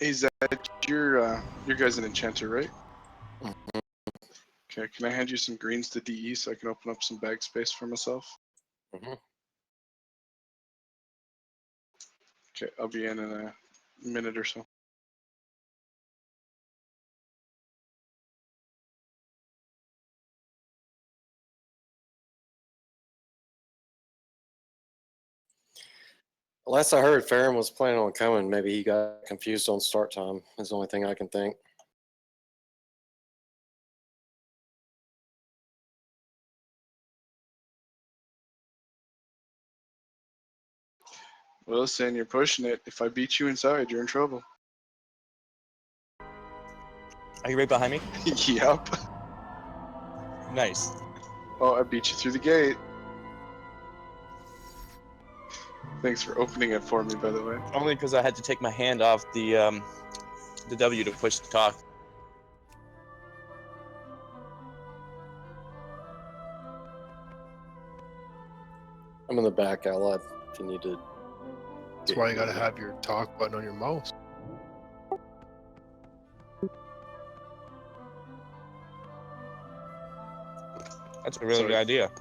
Hey Zed, your guy's an enchanter, right? Mhm. Okay, can I hand you some greens to DE so I can open up some bag space for myself? Mhm. Okay, I'll be in a minute or so. Last I heard, Farron was planning on coming. Maybe he got confused on start time. Is the only thing I can think. Well, saying you're pushing it. If I beat you inside, you're in trouble. Are you right behind me? Yep. Nice. Oh, I beat you through the gate. Thanks for opening it for me, by the way. Only because I had to take my hand off the W to push the talk. I'm in the back, Allied, if you need to. That's why you gotta have your talk button on your mouse. That's a really Sorry. good idea.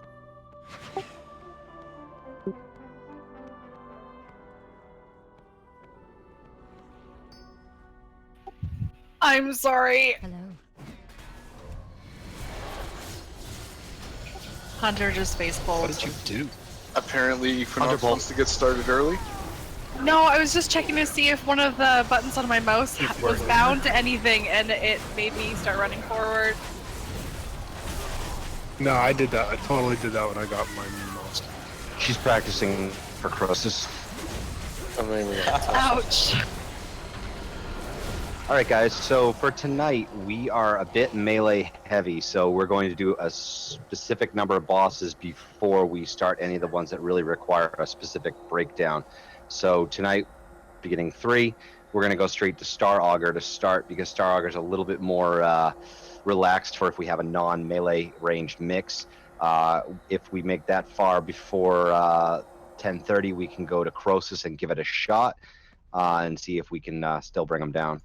I'm sorry. Hello. Hunter just face pulled. What did you do? Apparently, Equinox Thunderbolt. wants to get started early. No, I was just checking to see if one of the buttons on my mouse was bound to anything, and it made me start running forward. No, I did that. I totally did that when I got my mouse. She's practicing for Croesus. I mean, we got Ouch. All right, guys. So for tonight, we are a bit melee heavy. So we're going to do a specific number of bosses before we start any of the ones that really require a specific breakdown. So tonight, beginning 3, we're going to go straight to Star Augur to start because Star Augur is a little bit more relaxed for if we have a non-melee ranged mix. If we make that far before 10:30, we can go to Croesus and give it a shot and see if we can still bring them down.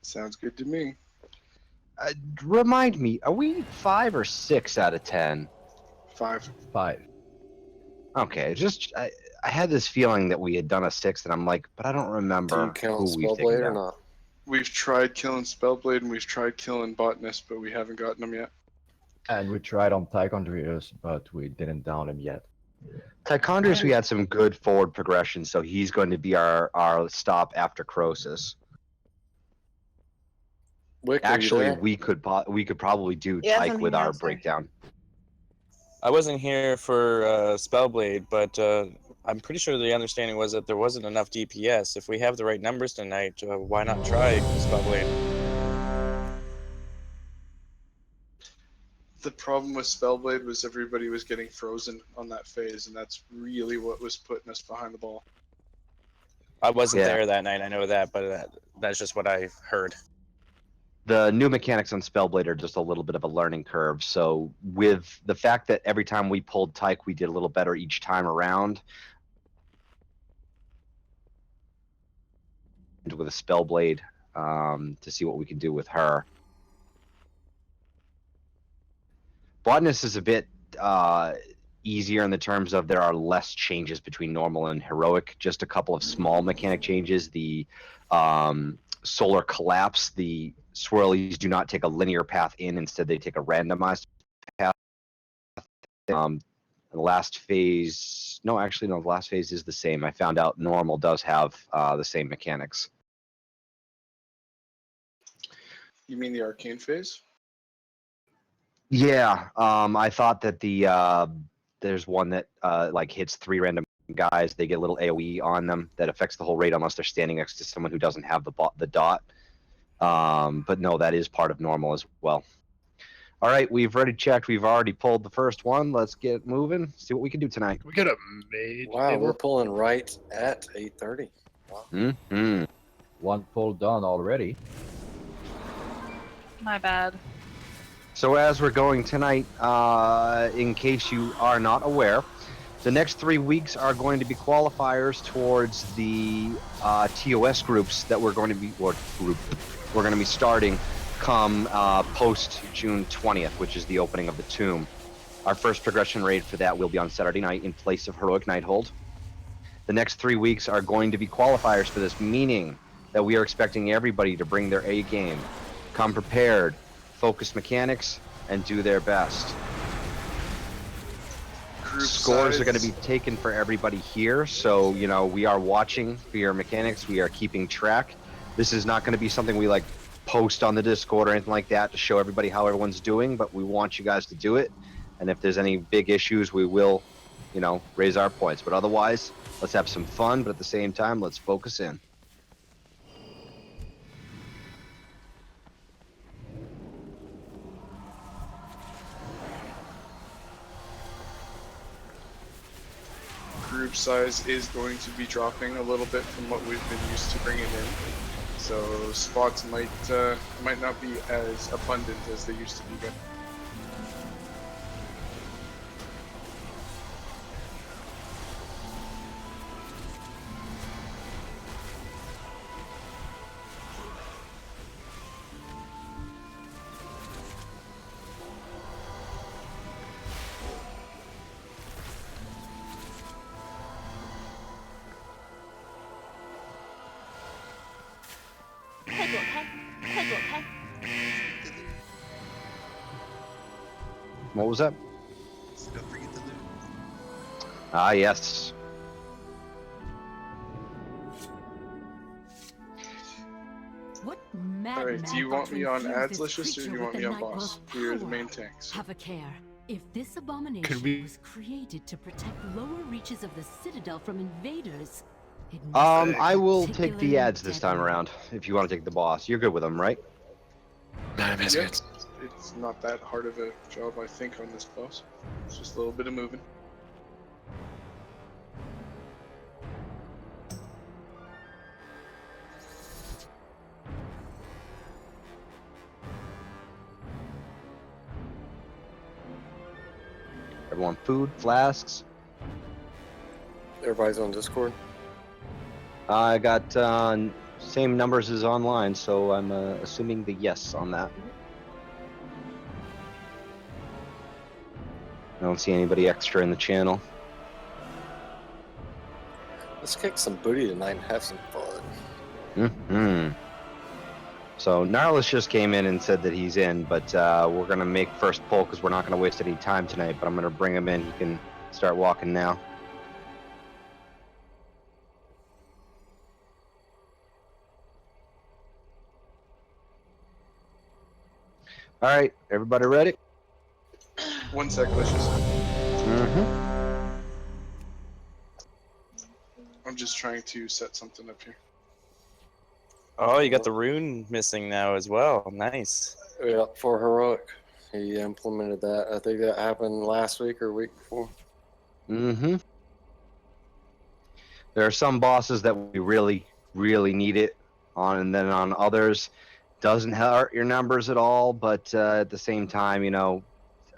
Sounds good to me. Remind me, are we 5 or 6 out of 10? 5. 5. Okay, just I had this feeling that we had done a 6, and I'm like, but I don't Do you remember count who we've taken Spellblade or down. not? We've tried killing Spellblade and we've tried killing Botanist, but we haven't gotten them yet. And we tried on Tichondrius, but we didn't down him yet. Tichondrius, we had some good forward progression, so he's going to be our stop after Croesus. Wick, are you Actually, there? we could probably do Yes, Tyke I'm with here, our sir. breakdown. I wasn't here for Spellblade, but I'm pretty sure the understanding was that there wasn't enough DPS. If we have the right numbers tonight, why not try Spellblade? The problem with Spellblade was everybody was getting frozen on that phase, and that's really what was putting us behind the ball. I wasn't Yeah. there that night, I know that, but that's just what I heard. The new mechanics on Spellblade are just a little bit of a learning curve. So with the fact that every time we pulled Tyke, we did a little better each time around. With a Spellblade to see what we can do with her. Botanist is a bit easier in the terms of there are less changes between normal and heroic. Just a couple of small mechanic changes. The solar collapse, the swirlies do not take a linear path in, instead they take a randomized path. The last phase, no, actually no, the last phase is the same. I found out normal does have the same mechanics. You mean the arcane phase? Yeah, I thought that there's one that like hits 3 random guys. They get a little AOE on them that affects the whole raid unless they're standing next to someone who doesn't have the dot. But no, that is part of normal as well. All right, we've already checked. We've already pulled the first one. Let's get moving. See what we can do tonight. Can we get a mage? Wow, table? we're pulling right at 8:30. Wow. Mm-hmm. One pull done already. My bad. So as we're going tonight, in case you are not aware, The next 3 weeks are going to be qualifiers towards the TOS groups that we're going to be, or group, we're going to be starting come post June 20th, which is the opening of the tomb. Our first progression raid for that will be on Saturday night in place of Heroic Nighthold. The next 3 weeks are going to be qualifiers for this, meaning that we are expecting everybody to bring their A game, come prepared, focus mechanics, and do their best. Group Scores are going to size- be taken for everybody here, so you know we are watching for your mechanics. We are keeping track. This is not going to be something we like post on the Discord or anything like that to show everybody how everyone's doing, but we want you guys to do it. And if there's any big issues, we will, you know, raise our points. But otherwise, let's have some fun. But at the same time, let's focus in. Group size is going to be dropping a little bit from what we've been used to bringing in, so spots might not be as abundant as they used to be. What was that? Don't forget the loot. Ah, yes. What mad Alright, do you want me on ads, list Licious, or do you want me on boss? You're the main tanks. Have a care. If this abomination we- was created to protect lower reaches of the Citadel from invaders, it must be I will take the particularly ads this time deadly. around. If you want to take the boss, you're good with them, right? Nine Yep. biscuits. It's not that hard of a job, I think, on this boss. It's just a little bit of moving. Everyone, food, flasks. Everybody's on Discord. I got same numbers as online, so I'm assuming the yes on that. I don't see anybody extra in the channel. Let's kick some booty tonight and have some fun. Hmm. So Gnarless just came in and said that he's in, but we're gonna make first pull because we're not gonna waste any time tonight. But I'm gonna bring him in. He can start walking now. All right, everybody ready? 1 sec, Licious. Mm-hmm. I'm just trying to set something up here. Oh, you got the rune missing now as well. Nice. Yeah, for heroic, he implemented that. I think that happened last week or week before. Mm-hmm. There are some bosses that we really, really need it on, and then on others, doesn't hurt your numbers at all. But at the same time, you know,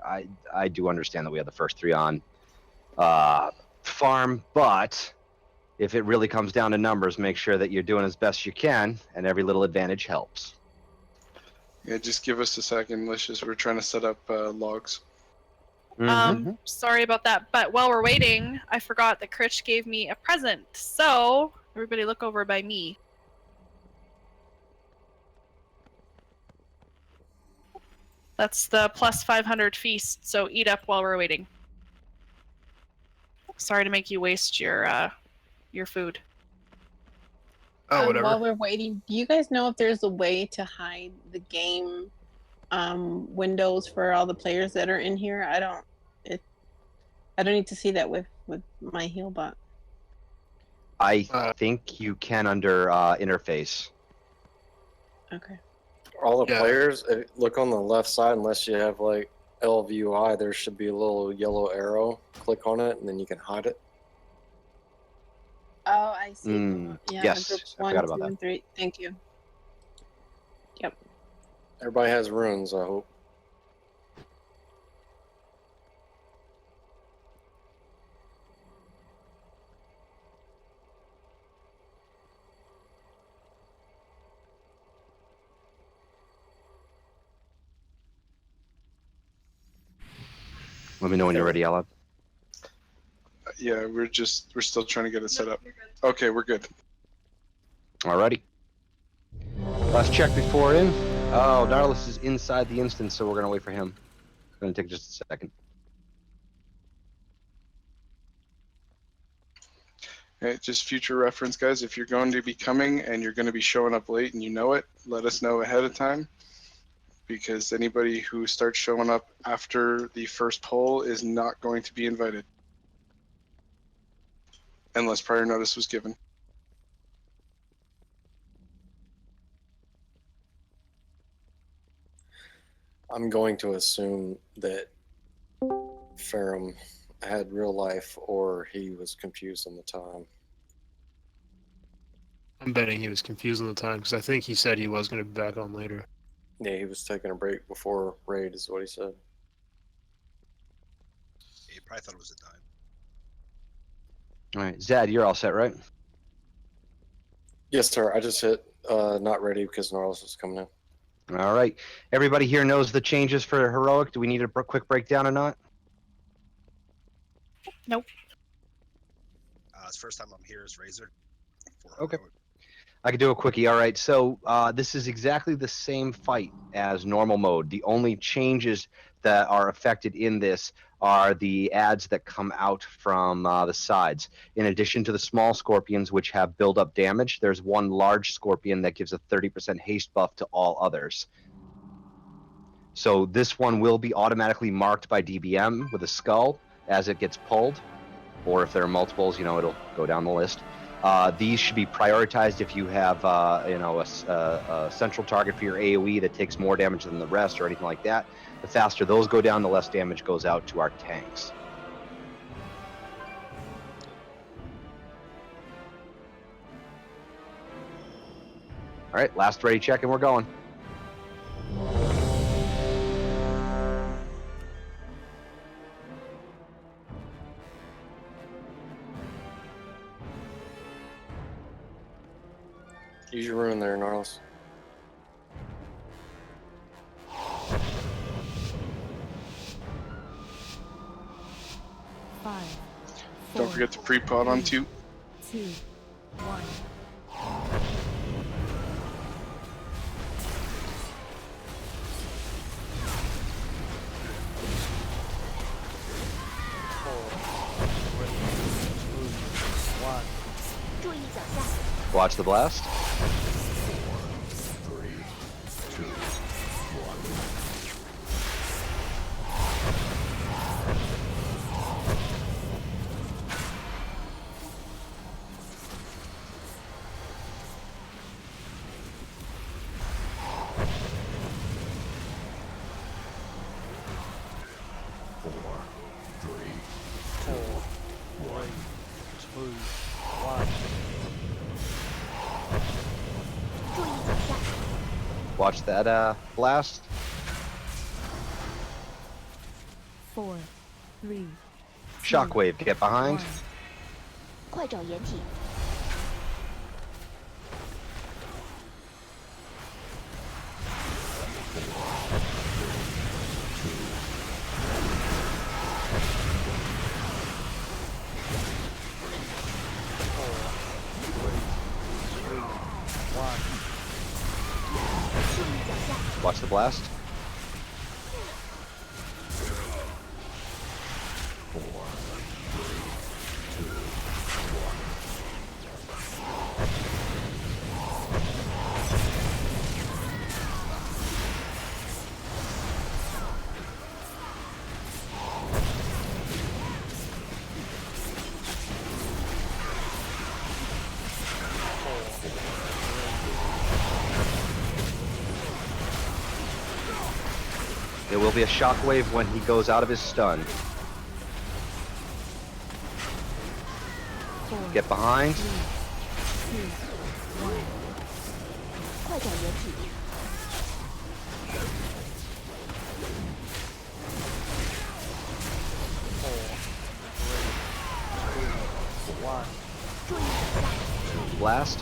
I do understand that we have the first 3 on farm, but if it really comes down to numbers, make sure that you're doing as best you can, and every little advantage helps. Yeah, just give us a second, Licious. We're trying to set up logs. Mhm. Sorry about that, but while we're waiting, I forgot that Critch gave me a present. So everybody look over by me. That's the plus 500 feast, so eat up while we're waiting. Sorry to make you waste your food. Oh, whatever. While we're waiting, do you guys know if there's a way to hide the game windows for all the players that are in here? I don't need to see that with my healbot. I think you can under interface. Okay. All the Yeah. players, look on the left side, unless you have like LVUI, there should be a little yellow arrow. Click on it, and then you can hide it. Oh, I see. Yeah, yes, groups I 1, forgot 2, about that. and 3. Thank you. Yep. Everybody has runes, I hope. Let me know when you're ready, Alab. Yeah, we're still trying to get it set up. Okay, we're good. Alrighty. Last check before in. Oh, Nautilus is inside the instance, so we're gonna wait for him. It's gonna take just a second. Okay, just future reference, guys. If you're going to be coming and you're going to be showing up late and you know it, let us know ahead of time. Because anybody who starts showing up after the first poll is not going to be invited. Unless prior notice was given. I'm going to assume that Ferrum had real life or he was confused on the time. I'm betting he was confused on the time because I think he said he was going to be back on later. Yeah, he was taking a break before raid is what he said. Yeah, you probably thought it was a dime. All right, Zad, you're all set, right? Yes, sir. I just hit not ready because Nautilus was coming in. All right. Everybody here knows the changes for heroic. Do we need a quick breakdown or not? Nope. It's the first time I'm here as Razor. For Okay. heroic. I could do a quickie. All right. So this is exactly the same fight as normal mode. The only changes that are affected in this are the adds that come out from the sides. In addition to the small scorpions, which have build-up damage, there's one large scorpion that gives a 30% haste buff to all others. So this one will be automatically marked by DBM with a skull as it gets pulled, or if there are multiples, it'll go down the list. These should be prioritized if you have, a central target for your AOE that takes more damage than the rest or anything like that. The faster those go down, the less damage goes out to our tanks. All right, last ready check, and we're going. Use your rune there, Nautilus. Five, Don't four, forget to pre-pot on 2. 2, 1. Watch the blast. Watch that blast. 4, 3. Shockwave, get behind. 快找掩体。 Watch the blast. 4, 3, 2, 1. There will be a shockwave when he goes out of his stun. 4, Get behind. 3, 2, 1. 快找掩体。 Blast.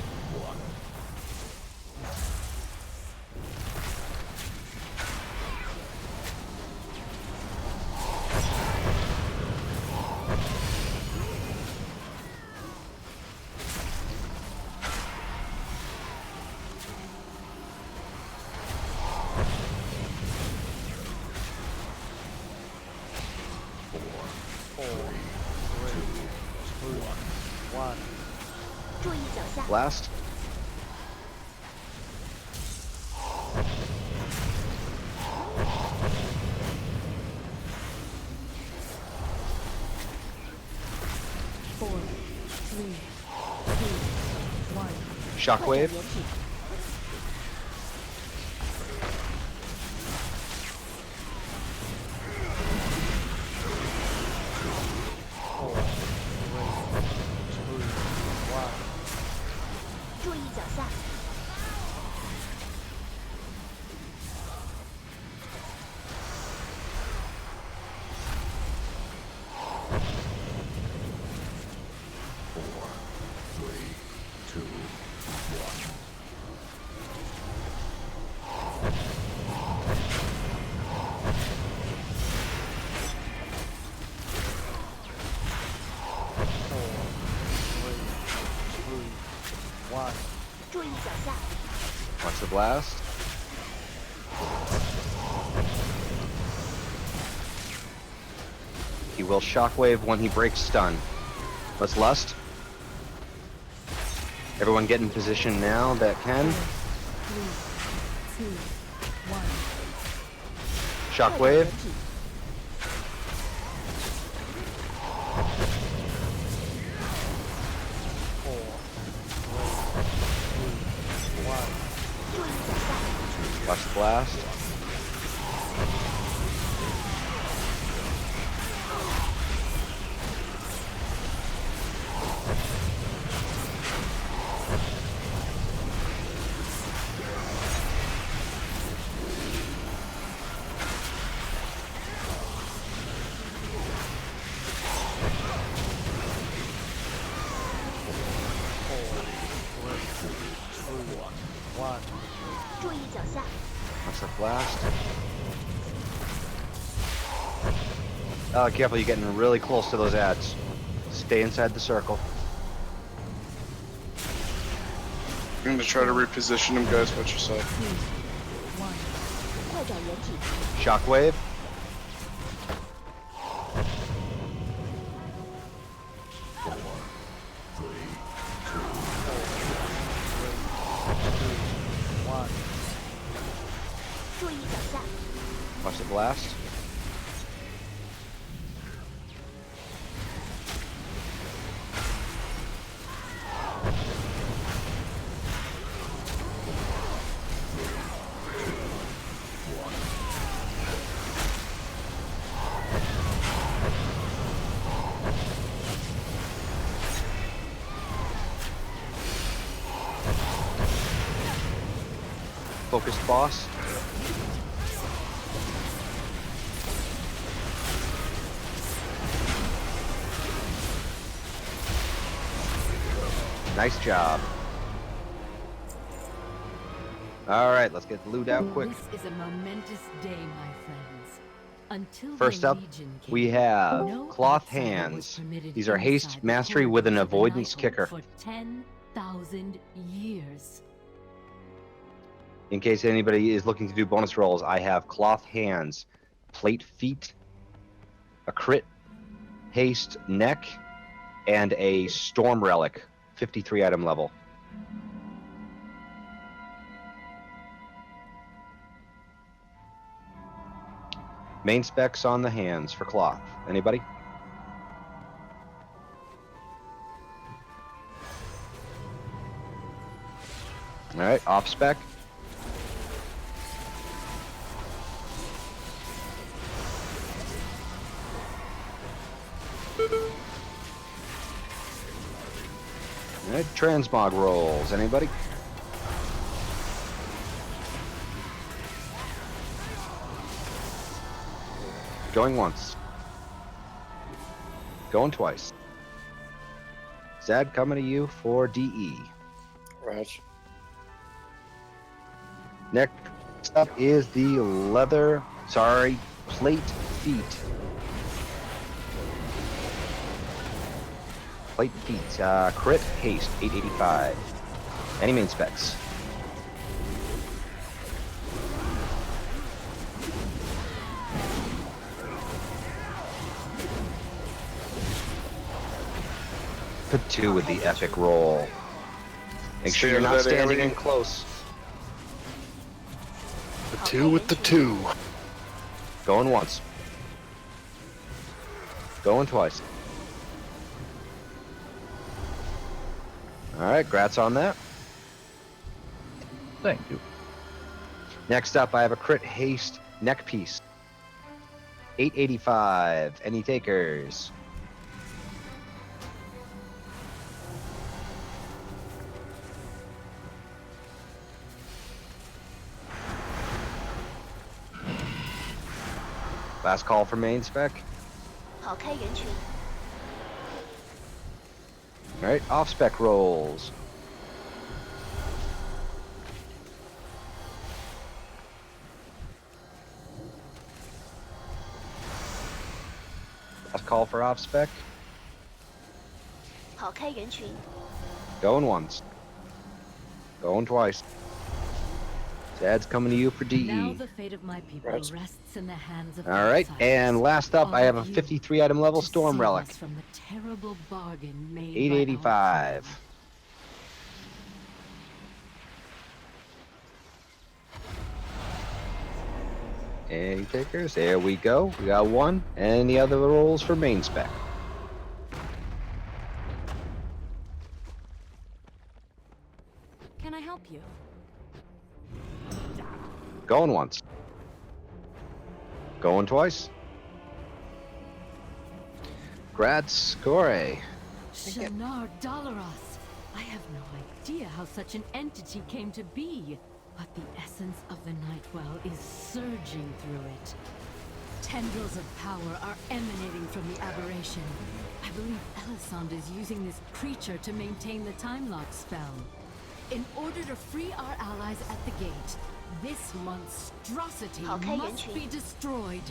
注意脚下。 Blast. Shockwave. Watch the blast. He will shockwave when he breaks stun. Let's lust. Everyone get in position now that can. Shockwave. Watch the blast. Watch the blast. Careful, you're getting really close to those ads. Stay inside the circle. I'm gonna try to reposition him, guys. Watch your side. Shockwave. Watch the blast. Focused boss. Nice job. All right, let's get the loot out quick. This is a momentous day, my friends. Until First the up, Legion came, we have no Cloth outsider was Hands. permitted These are haste inside the mastery with an corridors of the avoidance Nighhold kicker. for 10,000 years. In case anybody is looking to do bonus rolls, I have Cloth Hands, Plate Feet, a crit, haste neck, and a Storm Relic, 53 item level. Main specs on the hands for Cloth. Anybody? All right, off spec. All right, transmog rolls. Anybody? Going once. Going twice. Zad coming to you for DE. Raj. Next up is the plate feet. Plate feet, crit, haste, 885. Any main specs? Patu with the epic roll. Make sure Stay you're out of not that standing alley. in close. The 2 with the 2. Going once. Going twice. Alright, grats on that. Thank you. Next up, I have a crit haste neck piece. 885. Any takers? Last call for main spec. 跑开人群， Alright, off spec rolls. Last call for off spec. 跑开人群， Going once. Going twice. Dad's coming to you for Now DE. the fate of my people Congrats. rests in the hands of Alright, outsiders. and last up, I All have a of you 53 item level to storm save relic. us from the terrible bargain made by our 885. friend. Any takers? There we go. We got one. And the other rolls for main spec. Can I help you? Going once. Going twice. Grats, Gore. Shanar Dalaros. I have no idea how such an entity came to be, but the essence of the Nightwell is surging through it. Tendrils of power are emanating from the aberration. I believe Elisande is using this creature to maintain the time lock spell. In order to free our allies at the gate, this monstrosity Okay, must Yunshin. be destroyed.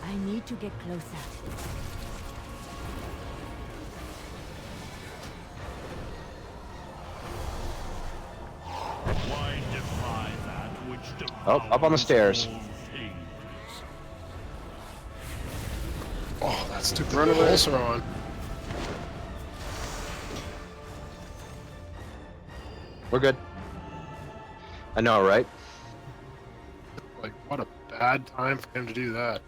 I need to get closer. Why defy that which Oh, up on the stairs. devours all things? Oh, that stupid Run away. pulsar on. We're good. I know, right? Like, what a bad time for him to do that.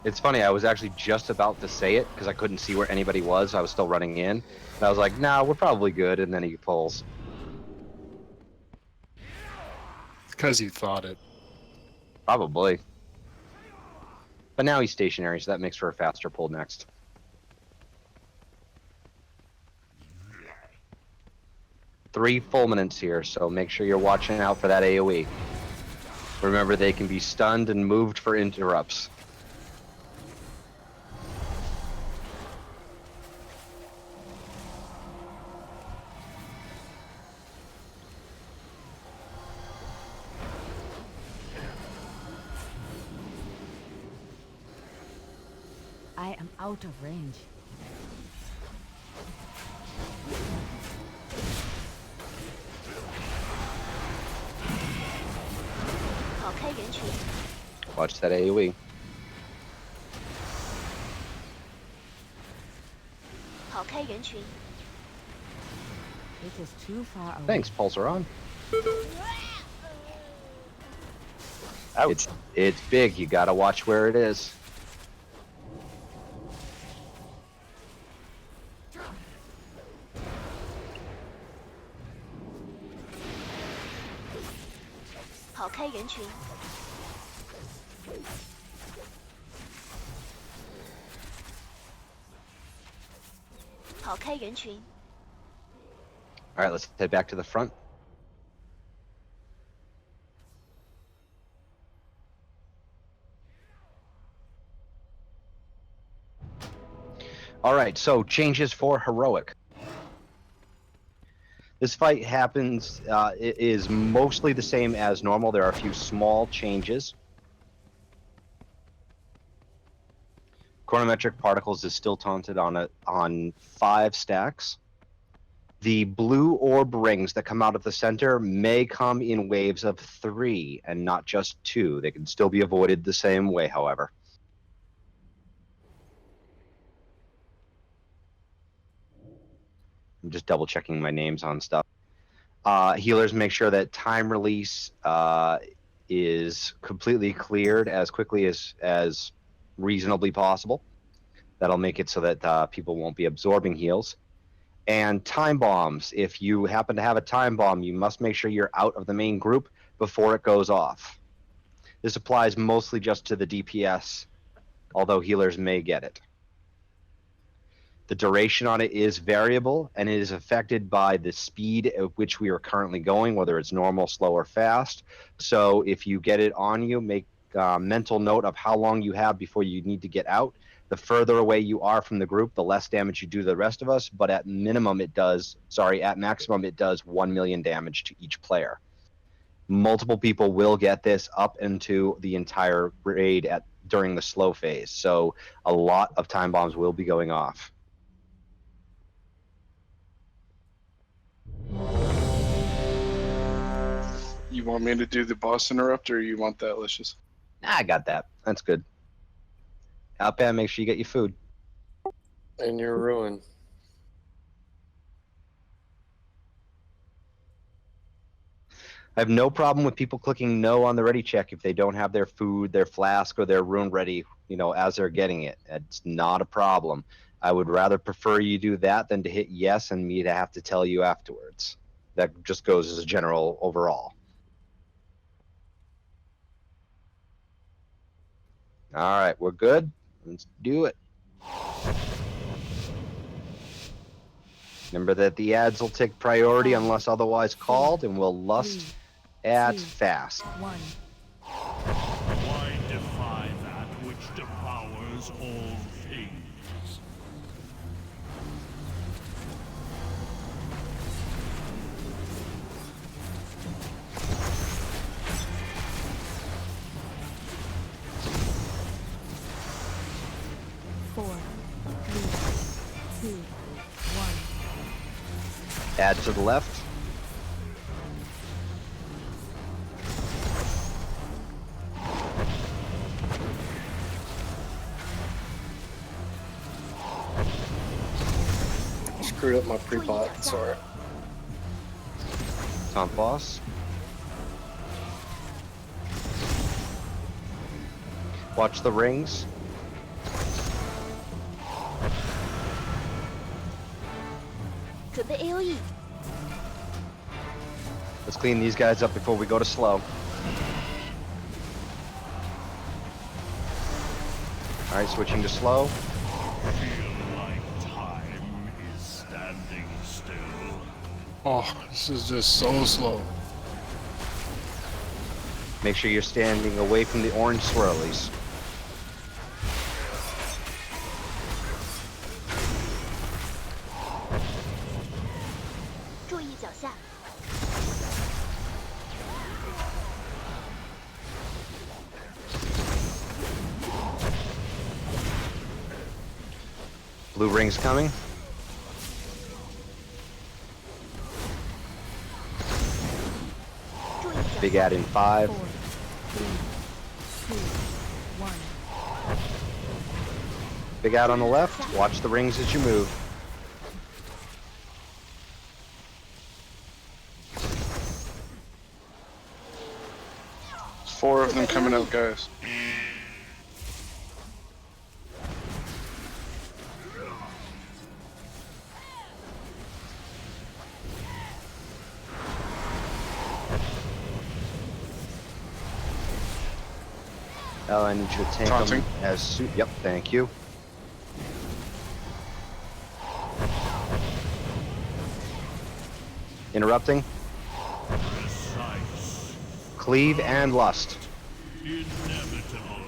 It's funny, I was actually just about to say it because I couldn't see where anybody was. I was still running in. And I was like, nah, we're probably good. And then he pulls. Because you thought it. Probably. But now he's stationary, so that makes for a faster pull next. Three fulminants here, so make sure you're watching out for that AoE. Remember, they can be stunned and moved for interrupts. I am out of range. Watch that AoE. It is too far away. Thanks, pulsar on. Ouch. It's big. You gotta watch where it is. All right, let's head back to the front. All right, so changes for heroic. This fight happens, it is mostly the same as normal. There are a few small changes. Chronometric particles is still taunted on 5 stacks. The blue orb rings that come out of the center may come in waves of 3 and not just 2. They can still be avoided the same way, however. I'm just double checking my names on stuff. Healers, make sure that time release is completely cleared as quickly as reasonably possible. That'll make it so that people won't be absorbing heals. And time bombs. If you happen to have a time bomb, you must make sure you're out of the main group before it goes off. This applies mostly just to the DPS, although healers may get it. The duration on it is variable, and it is affected by the speed at which we are currently going, whether it's normal, slow, or fast. So if you get it on you, make mental note of how long you have before you need to get out. The further away you are from the group, the less damage you do to the rest of us, but at maximum it does 1 million damage to each player. Multiple people will get this up into the entire raid during the slow phase, so a lot of time bombs will be going off. You want me to do the boss interrupt, or you want that, Licious? I got that. That's good. Outbound, make sure you get your food. And you're ruined. I have no problem with people clicking no on the ready check if they don't have their food, their flask, or their rune ready, as they're getting it. It's not a problem. I would rather prefer you do that than to hit yes and me to have to tell you afterwards. That just goes as a general overall. All right, we're good. Let's do it. Remember that the ads will take priority unless otherwise called, and will lust at fast. 1. Why defy that which devours all things? Add to the left. Screwed up my pre-pot, sorry. Taunt boss. Watch the rings. Let's clean these guys up before we go to slow. Alright, switching to slow. Feel like time is standing still. Oh, this is just so slow. Make sure you're standing away from the orange swirlies. Blue rings coming. Big ad in 5. 4, 3, 2, 1. Big ad on the left. Watch the rings as you move. Four of them coming out, guys. Oh, I need you to take Taunting. them as soon. Yep, thank you. Interrupting. Precise. Cleave and lust. Inevitable.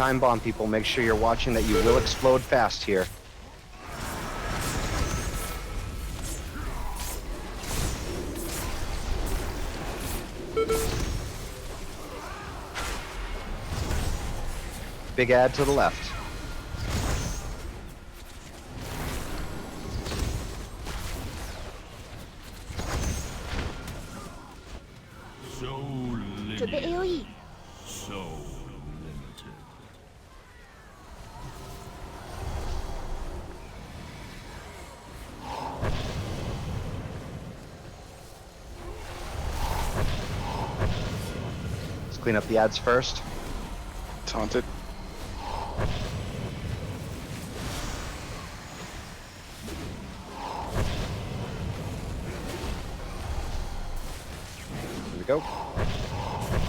time bomb, people. Make sure you're watching that you will explode fast here. Big ad to the left. So 准备 linear, AOE， so limited. Let's clean up the ads first. Taunted. Here we go.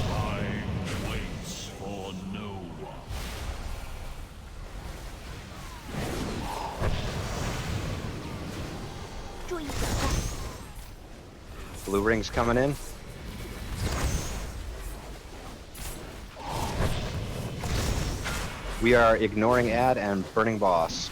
Time waits for no one. .注意脚下， Blue rings coming in. We are ignoring ad and burning boss.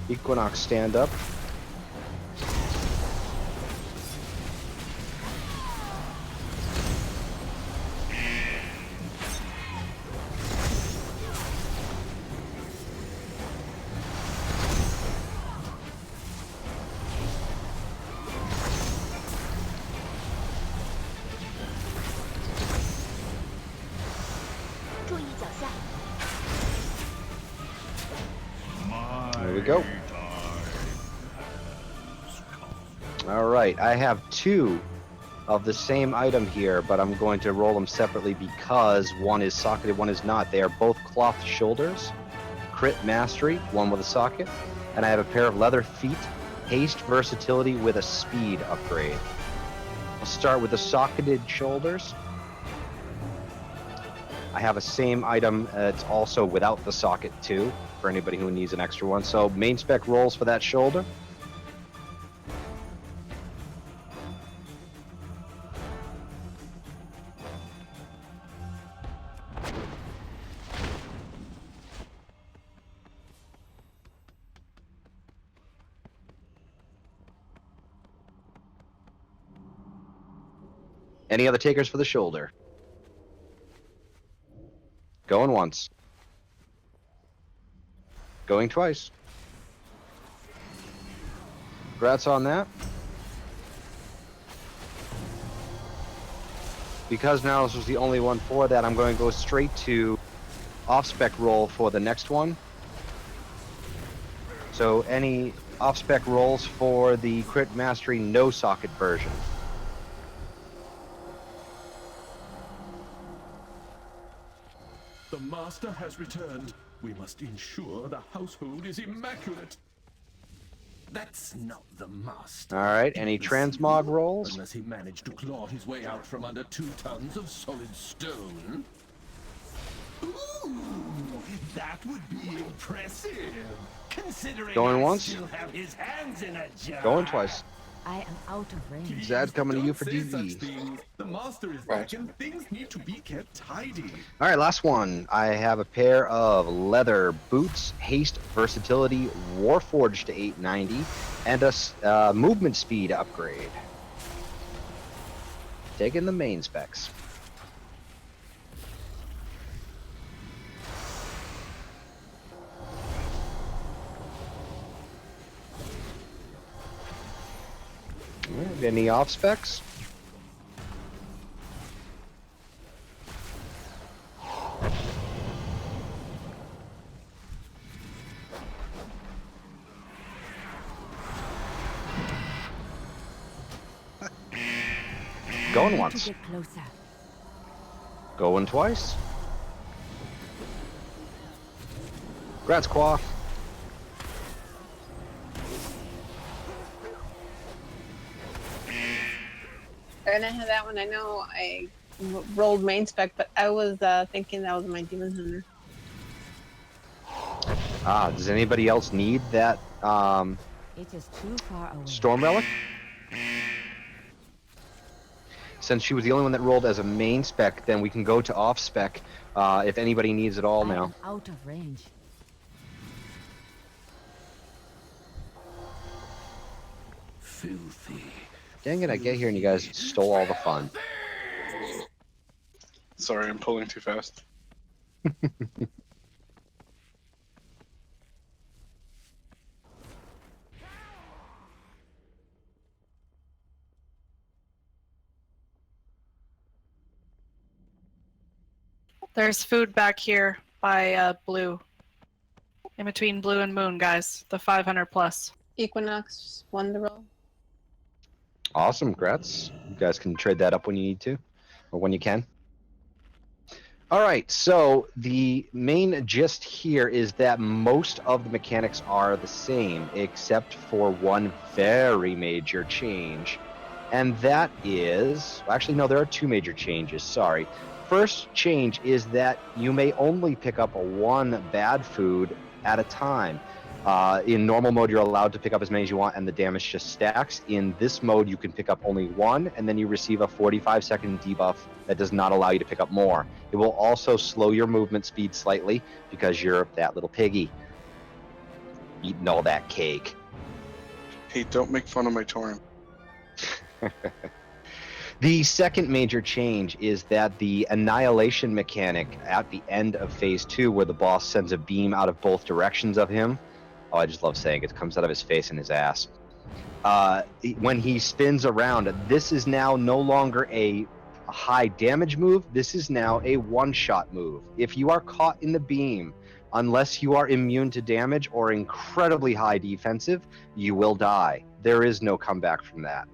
Equinox, stand up. There we go. All right, I have two of the same item here, but I'm going to roll them separately because one is socketed, one is not. They are both cloth shoulders, crit mastery, one with a socket, and I have a pair of leather feet, haste versatility with a speed upgrade. I'll start with the socketed shoulders. I have a same item, it's also without the socket too, for anybody who needs an extra one. So main spec rolls for that shoulder. Any other takers for the shoulder? Going once. Going twice. Congrats on that. Because now this was the only one for that, I'm going to go straight to off-spec roll for the next one. So any off-spec rolls for the Crit Mastery no socket version. The master has returned. We must ensure the household is immaculate. That's not the master. All right, any transmog rolls? Unless he managed to claw his way out from under 2 tons of solid stone. Ooh, that would be impressive. Considering Going I once. still have his hands in a jar. Going twice. I am out of range. Zad coming to you Don't for say such DV. things. The master is back and things need to be kept tidy. All right, last one. I have a pair of leather boots, haste, versatility, warforged to 890, and a movement speed upgrade. Taking the main specs. All right, any off specs? Going once. Get closer. Going twice. Congrats, Qua. And I have that one. I know I rolled main spec, but I was thinking that was my demon hunter. Does anybody else need that It is too far away. storm relic? Since she was the only one that rolled as a main spec, then we can go to off spec if anybody needs it all I now. am out of range. Filthy. Dang it, I get here and you guys stole all the fun. Sorry, I'm pulling too fast. There's food back here by blue. In between blue and moon, guys. The 500 plus. Equinox won the roll. Awesome, Gretz. You guys can trade that up when you need to, or when you can. All right, so the main gist here is that most of the mechanics are the same, except for one very major change. And that is, actually, no, there are two major changes, sorry. First change is that you may only pick up one bad food at a time. In normal mode, you're allowed to pick up as many as you want, and the damage just stacks. In this mode, you can pick up only one, and then you receive a 45-second debuff that does not allow you to pick up more. It will also slow your movement speed slightly because you're that little piggy eating all that cake. Hey, don't make fun of my Tauren. The second major change is that the annihilation mechanic at the end of phase 2, where the boss sends a beam out of both directions of him. Oh, I just love saying it. It comes out of his face and his ass. When he spins around, this is now no longer a high damage move. This is now a one-shot move. If you are caught in the beam, unless you are immune to damage or incredibly high defensive, you will die. There is no comeback from that.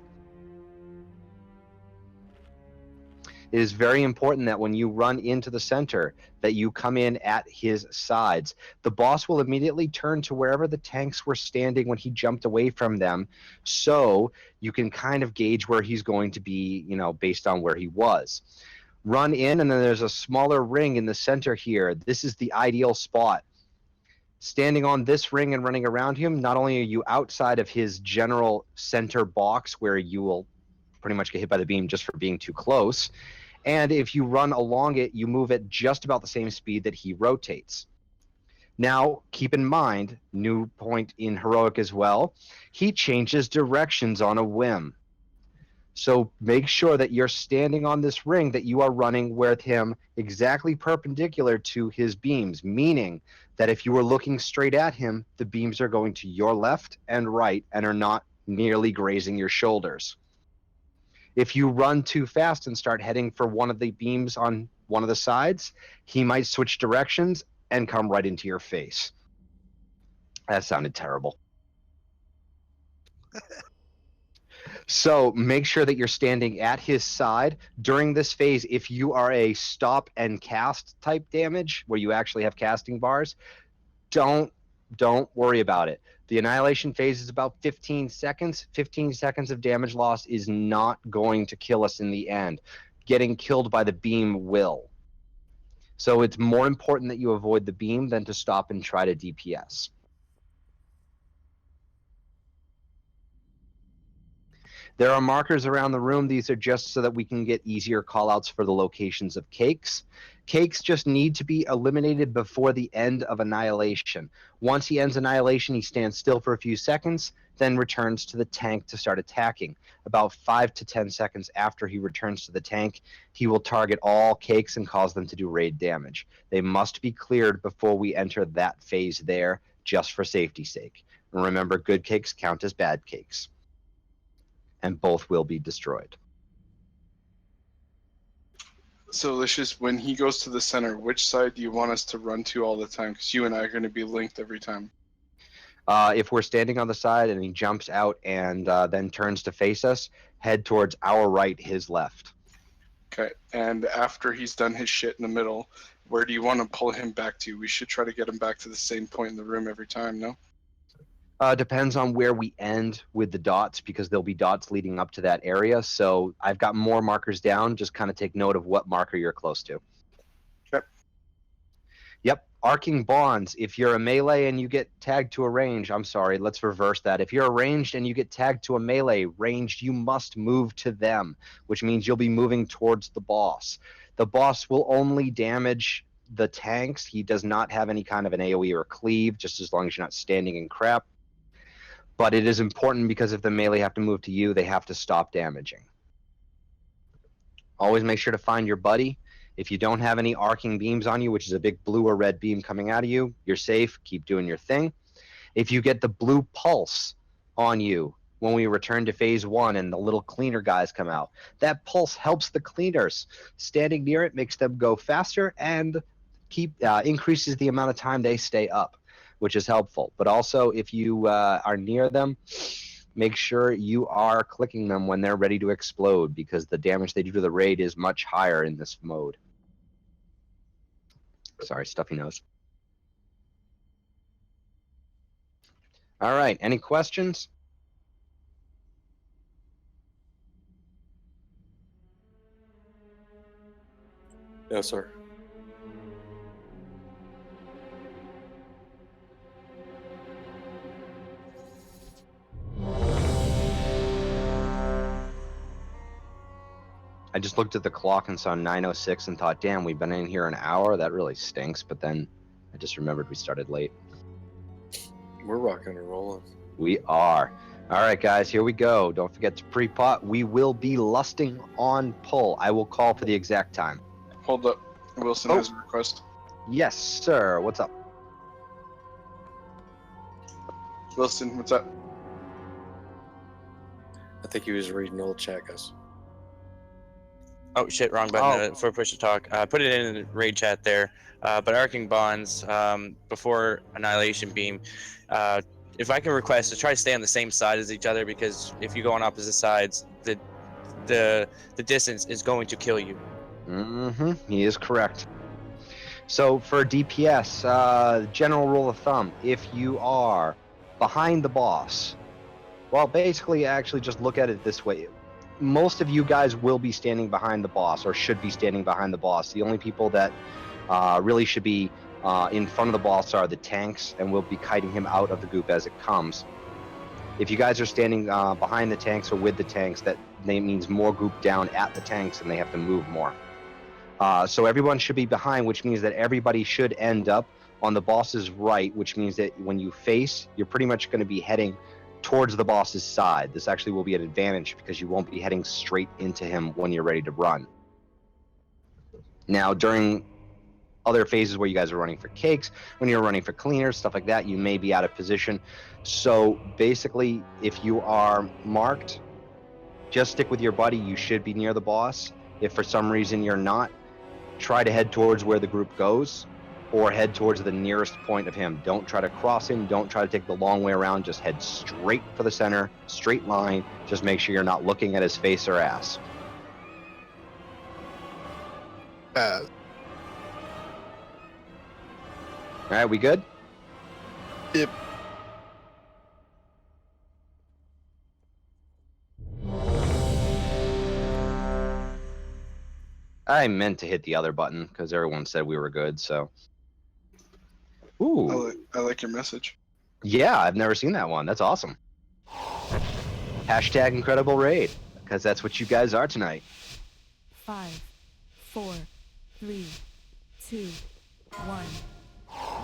It is very important that when you run into the center, that you come in at his sides. The boss will immediately turn to wherever the tanks were standing when he jumped away from them, so you can kind of gauge where he's going to be, based on where he was. Run in, and then there's a smaller ring in the center here. This is the ideal spot. Standing on this ring and running around him, not only are you outside of his general center box where you will pretty much get hit by the beam just for being too close, and if you run along it, you move at just about the same speed that he rotates. Now, keep in mind, new point in Heroic as well, he changes directions on a whim. So make sure that you're standing on this ring, that you are running with him exactly perpendicular to his beams, meaning that if you were looking straight at him, the beams are going to your left and right and are not nearly grazing your shoulders. If you run too fast and start heading for one of the beams on one of the sides, he might switch directions and come right into your face. That sounded terrible. So make sure that you're standing at his side. During this phase, if you are a stop and cast type damage, where you actually have casting bars, don't worry about it. The annihilation phase is about 15 seconds. 15 seconds of damage loss is not going to kill us in the end. Getting killed by the beam will. So it's more important that you avoid the beam than to stop and try to DPS. There are markers around the room. These are just so that we can get easier callouts for the locations of cakes. Cakes just need to be eliminated before the end of Annihilation. Once he ends Annihilation, he stands still for a few seconds, then returns to the tank to start attacking. About 5 to 10 seconds after he returns to the tank, he will target all cakes and cause them to do raid damage. They must be cleared before we enter that phase there, just for safety's sake. And remember, good cakes count as bad cakes, and both will be destroyed. So, Licious, when he goes to the center, which side do you want us to run to all the time? Because you and I are going to be linked every time. If we're standing on the side and he jumps out and then turns to face us, head towards our right, his left. Okay, and after he's done his shit in the middle, where do you want to pull him back to? We should try to get him back to the same point in the room every time, no? Depends on where we end with the dots because there'll be dots leading up to that area. So I've got more markers down. Just kind of take note of what marker you're close to. Okay. Yep. Arcing bonds. If you're a melee and you get tagged to a range, I'm sorry, let's reverse that. If you're a ranged and you get tagged to a melee ranged, you must move to them, which means you'll be moving towards the boss. The boss will only damage the tanks. He does not have any kind of an AoE or cleave, just as long as you're not standing in crap. But it is important because if the melee have to move to you, they have to stop damaging. Always make sure to find your buddy. If you don't have any arcing beams on you, which is a big blue or red beam coming out of you, you're safe. Keep doing your thing. If you get the blue pulse on you when we return to phase 1 and the little cleaner guys come out, that pulse helps the cleaners. Standing near it makes them go faster and increases the amount of time they stay up, which is helpful. But also, if you are near them, make sure you are clicking them when they're ready to explode because the damage they do to the raid is much higher in this mode. Sorry, stuffy nose. All right, any questions? No, sir. I just looked at the clock and saw 9:06 and thought, damn, we've been in here an hour. That really stinks. But then I just remembered we started late. We're rocking and rolling. We are. All right, guys, here we go. Don't forget to pre-pot. We will be lusting on pull. I will call for the exact time. Hold up. Wilson has a request. Yes, sir. What's up? Wilson, what's up? I think he was reading old chat, guys. Oh shit, wrong button for push to talk. Put it in the raid chat there. But arcing bonds before annihilation beam. If I can request to try to stay on the same side as each other, because if you go on opposite sides, the distance is going to kill you. Mm-hmm. He is correct. So for DPS, general rule of thumb: if you are behind the boss, well, basically, actually, just look at it this way. Most of you guys will be standing behind the boss, or should be standing behind the boss. The only people that really should be in front of the boss are the tanks, and we'll be kiting him out of the goop as it comes. If you guys are standing behind the tanks or with the tanks, that means more goop down at the tanks, and they have to move more. So everyone should be behind, which means that everybody should end up on the boss's right, which means that when you face, you're pretty much going to be heading towards the boss's side. This actually will be an advantage because you won't be heading straight into him when you're ready to run. Now, during other phases where you guys are running for cakes, when you're running for cleaners, stuff like that, you may be out of position. So basically, if you are marked, just stick with your buddy. You should be near the boss. If for some reason you're not, try to head towards where the group goes, or head towards the nearest point of him. Don't try to cross him. Don't try to take the long way around. Just head straight for the center, straight line. Just make sure you're not looking at his face or ass. All right, we good? Yep. I meant to hit the other button because everyone said we were good, so. Ooh. I like your message. Yeah, I've never seen that one. That's awesome. Hashtag incredible raid, because that's what you guys are tonight. 5, 4, 3, 2, 1.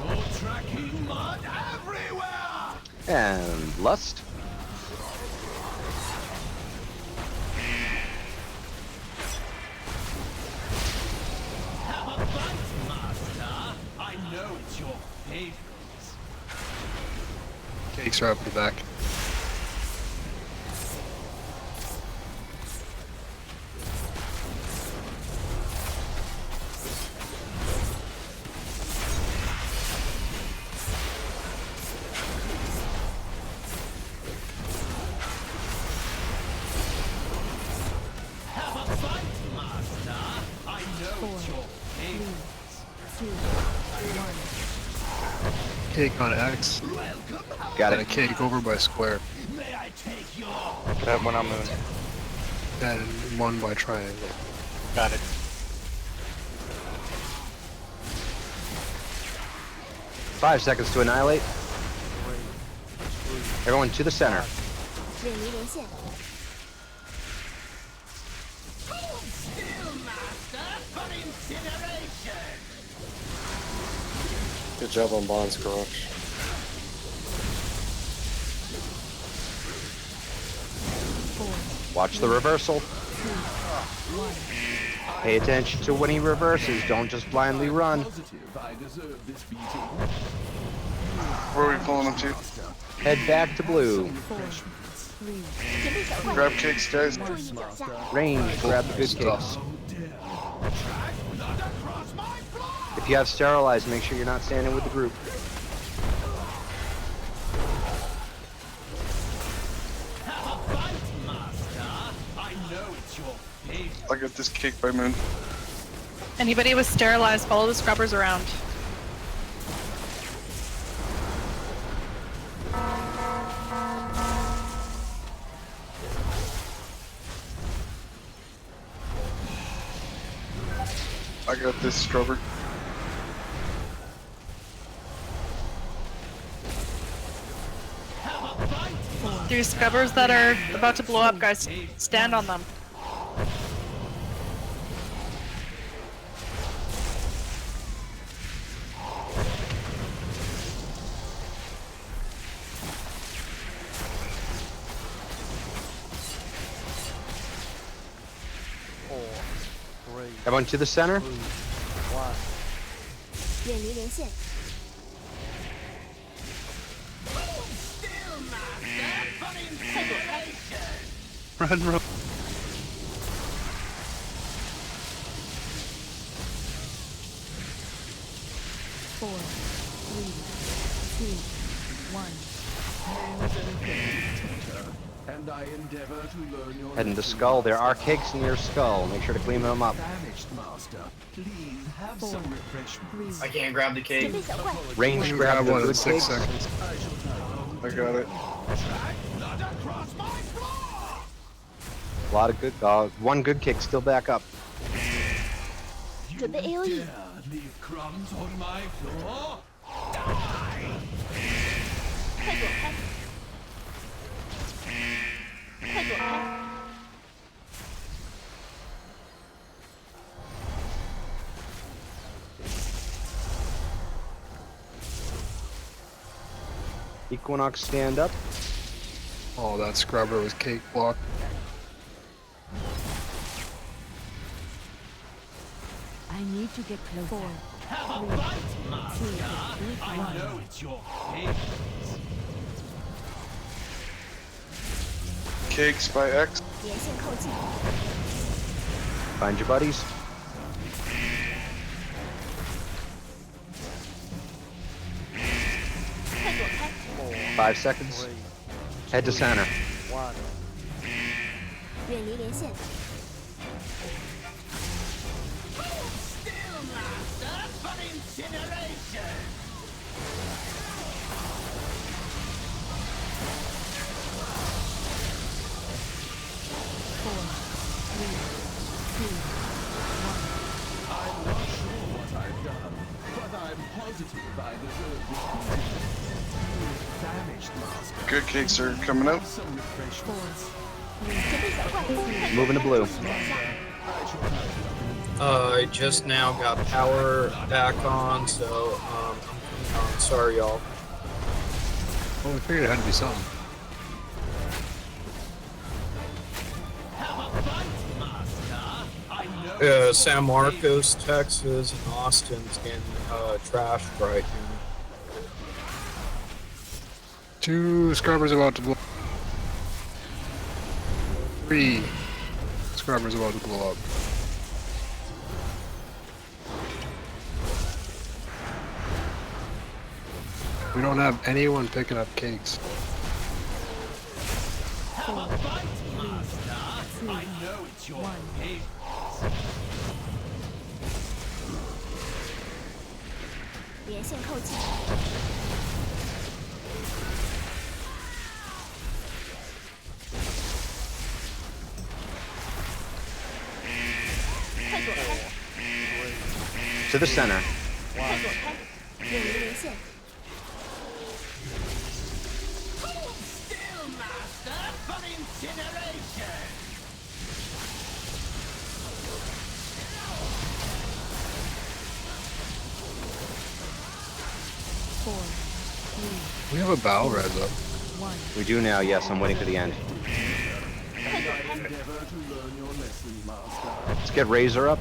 No tracking mud everywhere! And lust. Have a bite, master. I know it's your favorite. Cakes are up your back. Have a bite, master. I know it's your favorite. 2, 1. Cake on X. Welcome home. Got And a it. cake over by square. May I take your That one on moon. And one by triangle. Got it. Five seconds to annihilate. Everyone to the center. 远离连线， still master for incineration? Good job on Bond's crush. Watch the reversal. Pay attention to when he reverses. Don't just blindly run. Positive I deserve this beating. Where are we pulling them to? Head back to blue. 准备小怪， Grab kicks, guys. 注意脚下。 Range, grab the good kicks. If you have sterilized, make sure you're not standing with the group. I got this cake by moon. Anybody with sterilized, follow the scrubbers around. I got this scrubber. There's scrubbers that are about to blow up, guys. Stand on them. Everyone to the center. 远离连线， 快躲开！ Run, run. Four, three, two, one. And I endeavor to learn your Heading to skull. There are cakes in your skull. Make sure to clean them up. vanished master. Please have some refreshments. I can't grab the 准 cake. 备小怪， Range, grab the one in good 6 cakes. seconds. I got it. Not across my floor! A lot of good. One good kick still back up. 准备 AOE， Dare leave crumbs on my floor? 快躲开！快躲开！ Equinox, stand up. Oh, that scrubber was cake block. I need to get closer. Four, Have a bite, master! I know it's your favorite. Cakes by X. 连线靠近， Find your buddies. Five seconds. Head to center. 远离连线， Still master for incineration! Four, three, two, one. I'm not sure what I've done, but I'm positive I deserve this beating. Vanished master. Good cakes are coming out. Some refreshments. 准备小怪， Moving to blue. 脚下， I just now got power back on, so I'm coming on. Sorry, y'all. Well, we figured it had to be something. San Marcos, Texas, and Austin's getting trashed right now. 2 scrubbers about to blow. 3 scrubbers about to blow up. We don't have anyone picking up cakes. Four, three, two, one. 连线靠近，快躲开！ To the center. 快躲开！远离连线。 Still, Master, for incineration! Four, We have a battle res up. We do now, yes. I'm waiting for the end. 快躲开！ Endeavor to learn your lesson, Master. Let's get Razor up.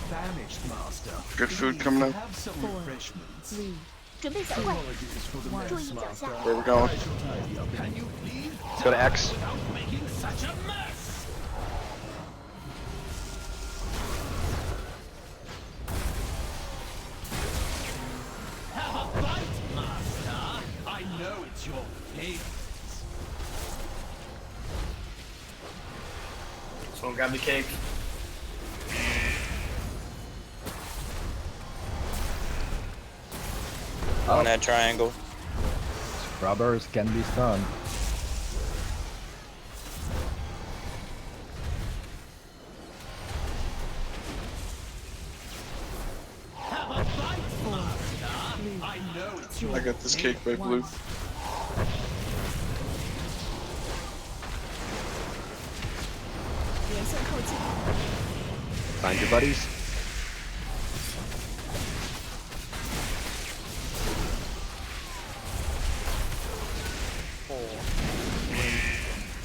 Famished, Master. Good food coming up. Have some refreshments. 3, 准备小怪， Apologies for the 注 mess, 意脚下。 Master. Where we going? I shall tidy up. Can you please Let's go to X. without making such a mess? Have a bite, Master. I know it's your favorite. Someone grab the cake. On that triangle. Scrubbers can be stunned. Have a bite, Master. I know it's your I got this cake by blue. Find your buddies.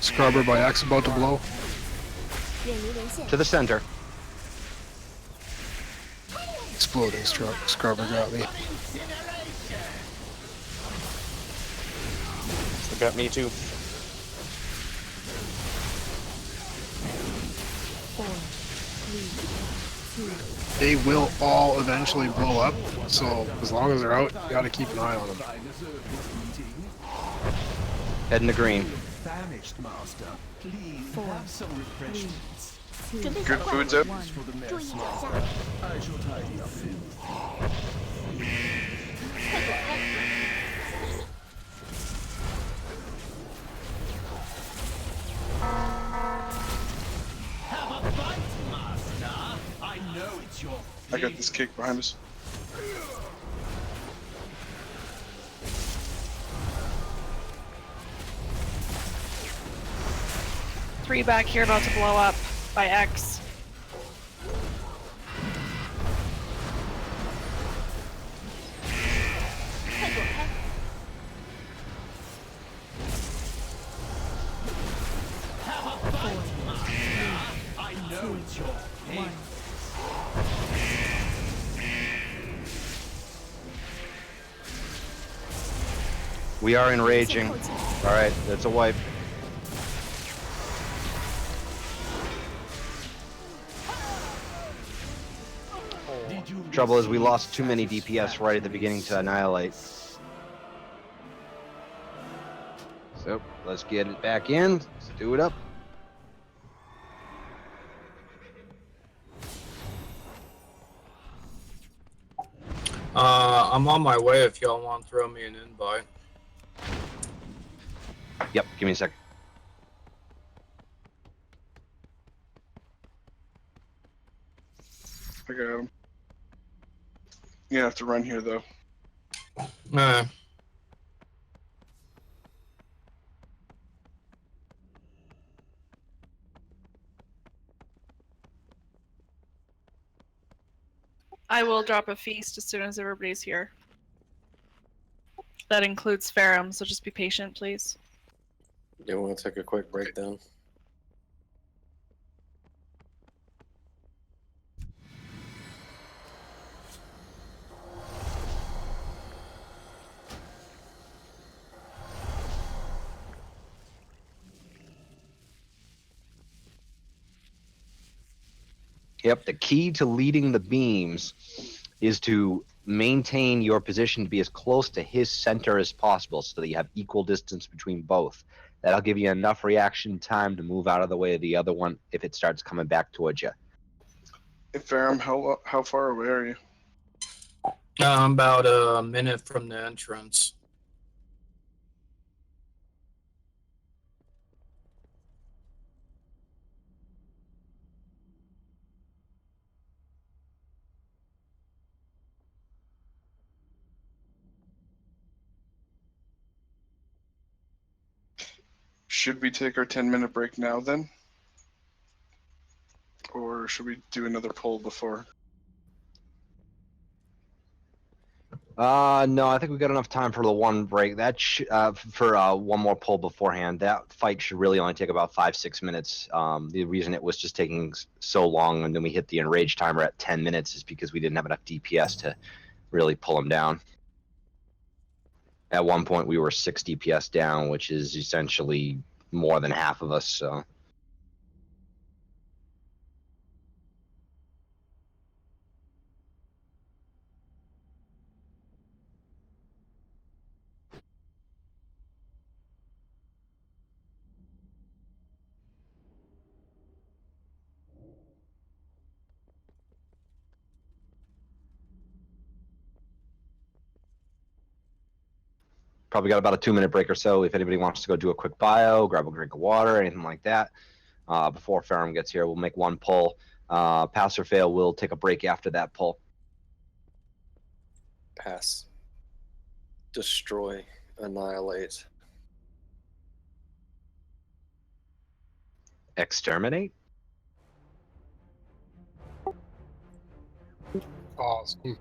Scrubber by X about to blow. 远离连线。 To the center. Exploding scrubber got me. Still got me too. 4, 3, 2, They will all eventually blow up, so as long as they're out, you gotta keep an eye on them. Heading to green. Famished, Master. Please 4, have some refreshments. 准备小 Good 怪， food's up. For the 注 mess, 意脚 Master. 下。 I shall tidy up. 快躲开！ Have a bite, Master. I know it's your I got this cake behind us. Three back here about to blow up by X. I know it's your favorite. We are enraging. Alright, that's a wipe. Trouble is we lost too many DPS right at the beginning to annihilate. So, let's get it back in. Let's do it up. I'm on my way if y'all want to throw me an invite. Yep, give me a second. I got him. You have to run here though. I will drop a feast as soon as everybody's here. That includes Ferrum, so just be patient, please. You want to take a quick break then? Yep, the key to leading the beams is to maintain your position to be as close to his center as possible so that you have equal distance between both. That'll give you enough reaction time to move out of the way of the other one if it starts coming back towards you. Hey, Ferrum, how far away are you? I'm about a minute from the entrance. Should we take our 10-minute break now then? Or should we do another poll before? No, I think we got enough time for the one break. That for one more pull beforehand. That fight should really only take about 5-6 minutes. The reason it was just taking so long, and then we hit the enrage timer at 10 minutes, is because we didn't have enough DPS to really pull him down. At one point, we were 6 DPS down, which is essentially more than half of us. So. Probably got about a 2-minute break or so. If anybody wants to go do a quick bio, grab a drink of water, anything like that, before Ferrum gets here, we'll make one pull. Pass or fail, we'll take a break after that pull. Pass. Destroy. Annihilate. Exterminate? Awesome.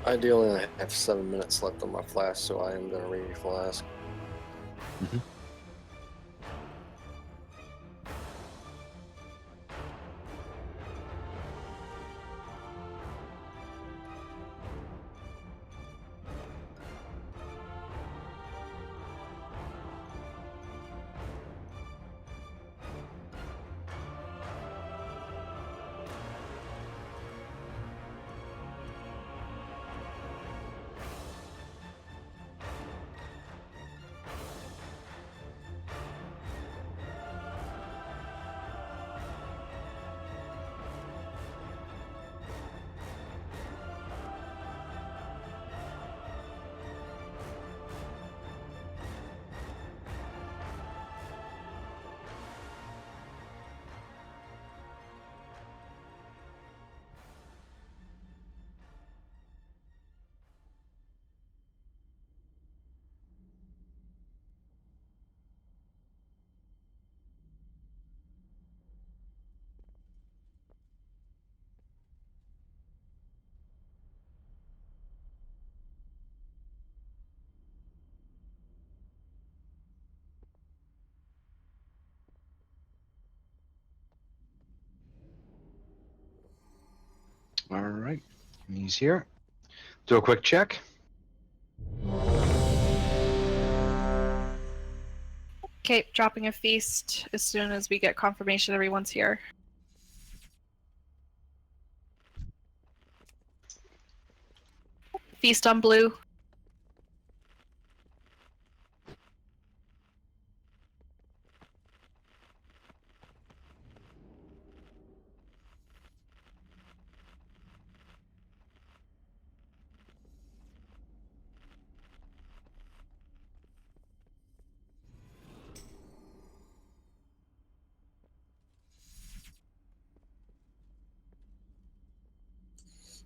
Ideally, I have 7 minutes left on my flask, so I am going to re-flask. Mm-hmm. All right, he's here. Do a quick check. Okay, dropping a feast as soon as we get confirmation everyone's here. Feast on blue.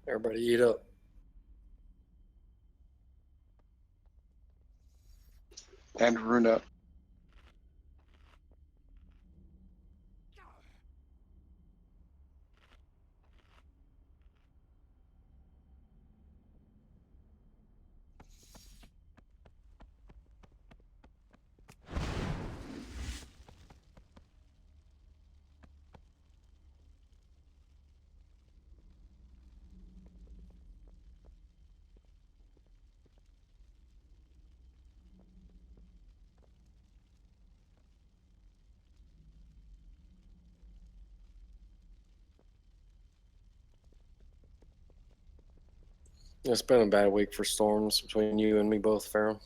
Everybody eat up. And Runa. It's been a bad week for storms between you and me both, Ferrum.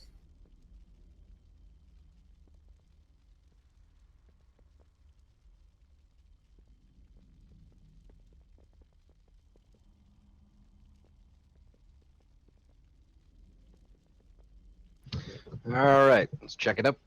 All right, let's check it up.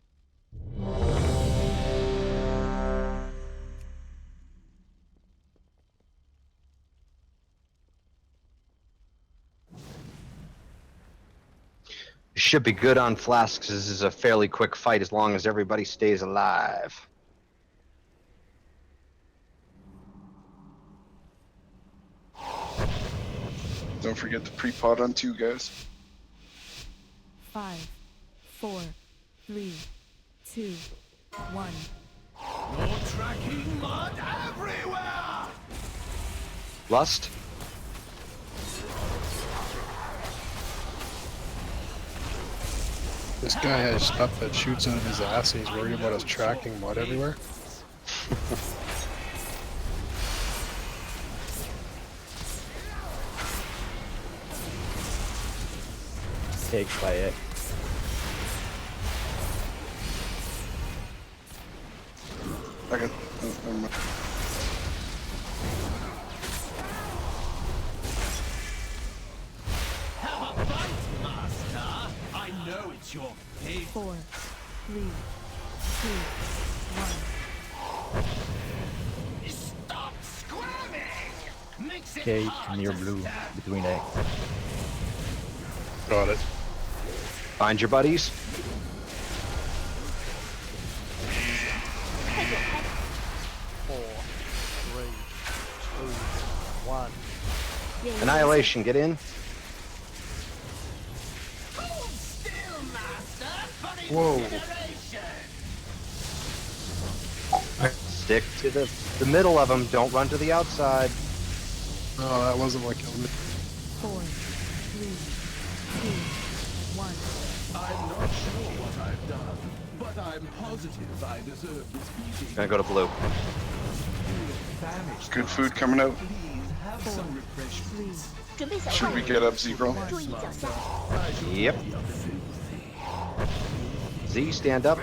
should be good on flasks. This is a fairly quick fight as long as everybody stays alive. Don't forget the pre-pot on 2, guys. 5, 4, 3, 2, 1. You're tracking mud everywhere! Lust? This guy has stuff that shoots out of his ass and he's worried about us tracking mud everywhere. Takes by it. Okay. Never mind. Have a fight, Master! I know it's your favorite. 4, 3, 2, 1. Stop squirming! Mix it Cake hard near to blue stand. between eggs. Got it. Find your buddies. 4, 3, 2, 1. Annihilation, get in. Hold still, Master, for Whoa. incineration. Stick to the middle of them. Don't run to the outside. No, that wasn't what killed me. 4, 3, 2, 1. I'm not sure what I've done, but I'm positive I deserve this beating. Gonna go to blue. Famished. Good food coming out. Please have some refreshment. 3，准备小 Should 怪 we get up, Zebro? 注意脚下。 Yep. Z, stand up.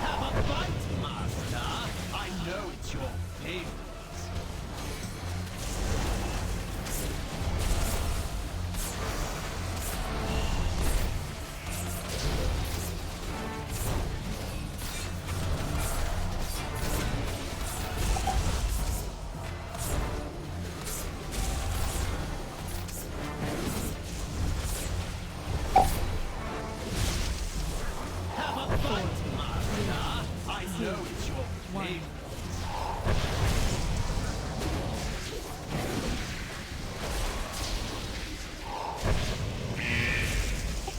Have a fight, Master. I know it's your favorite. Have a fight, Master. I know it's your favorite.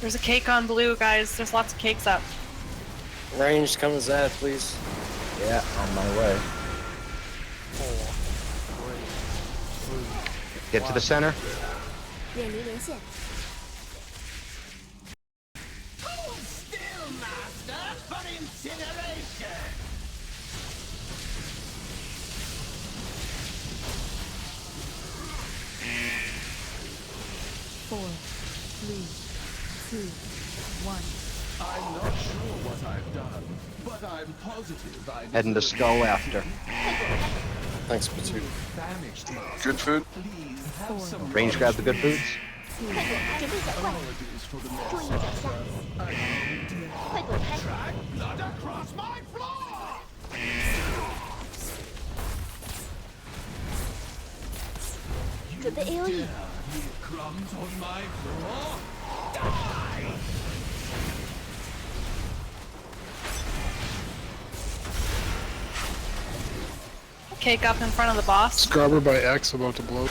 There's a cake on blue, guys. There's lots of cakes up. Ranged, come as that, please. Yeah, on my way. 4, 3, 2, Get to the center. 远离连线。 Hold still, Master, for incineration. 4, 3, 2, 1. I'm not sure what I've done, but I'm positive I Heading to deserve skull after. Thanks, Patoot. famished, Master. Good food. Please have some Range grab the good foods. 快躲！准备小怪， apologies for the 注 mess. 意脚下。快躲开！ Drag blood across my floor. 准备 AOE。 Leave crumbs on my floor. Die! Cake up in front of the boss. Scrubber by X about to blow.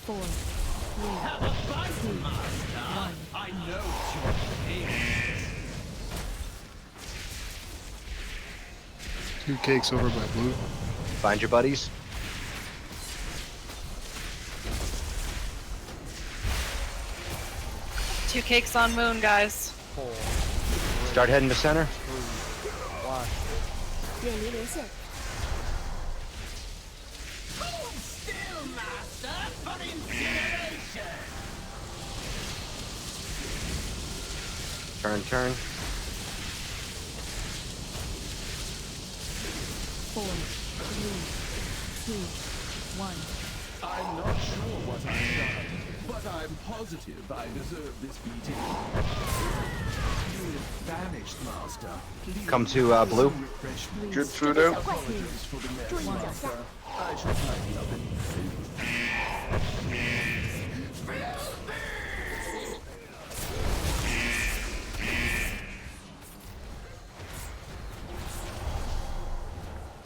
Four, Have a fight, Master. I know it's your favorite. 2 cakes over by blue. Find your buddies. Two cakes on moon, guys. 4, Start heading to center. 2, 1. 远离连线。 Hold still, Master, for incineration. Turn, turn. 4, 3, 2, 1. I'm not sure what I've done, but I'm positive I deserve this beating. You have vanished, Master. Please Come to blue. refresh me. Good food out. Apologies for the mess, Master. I shall tidy up any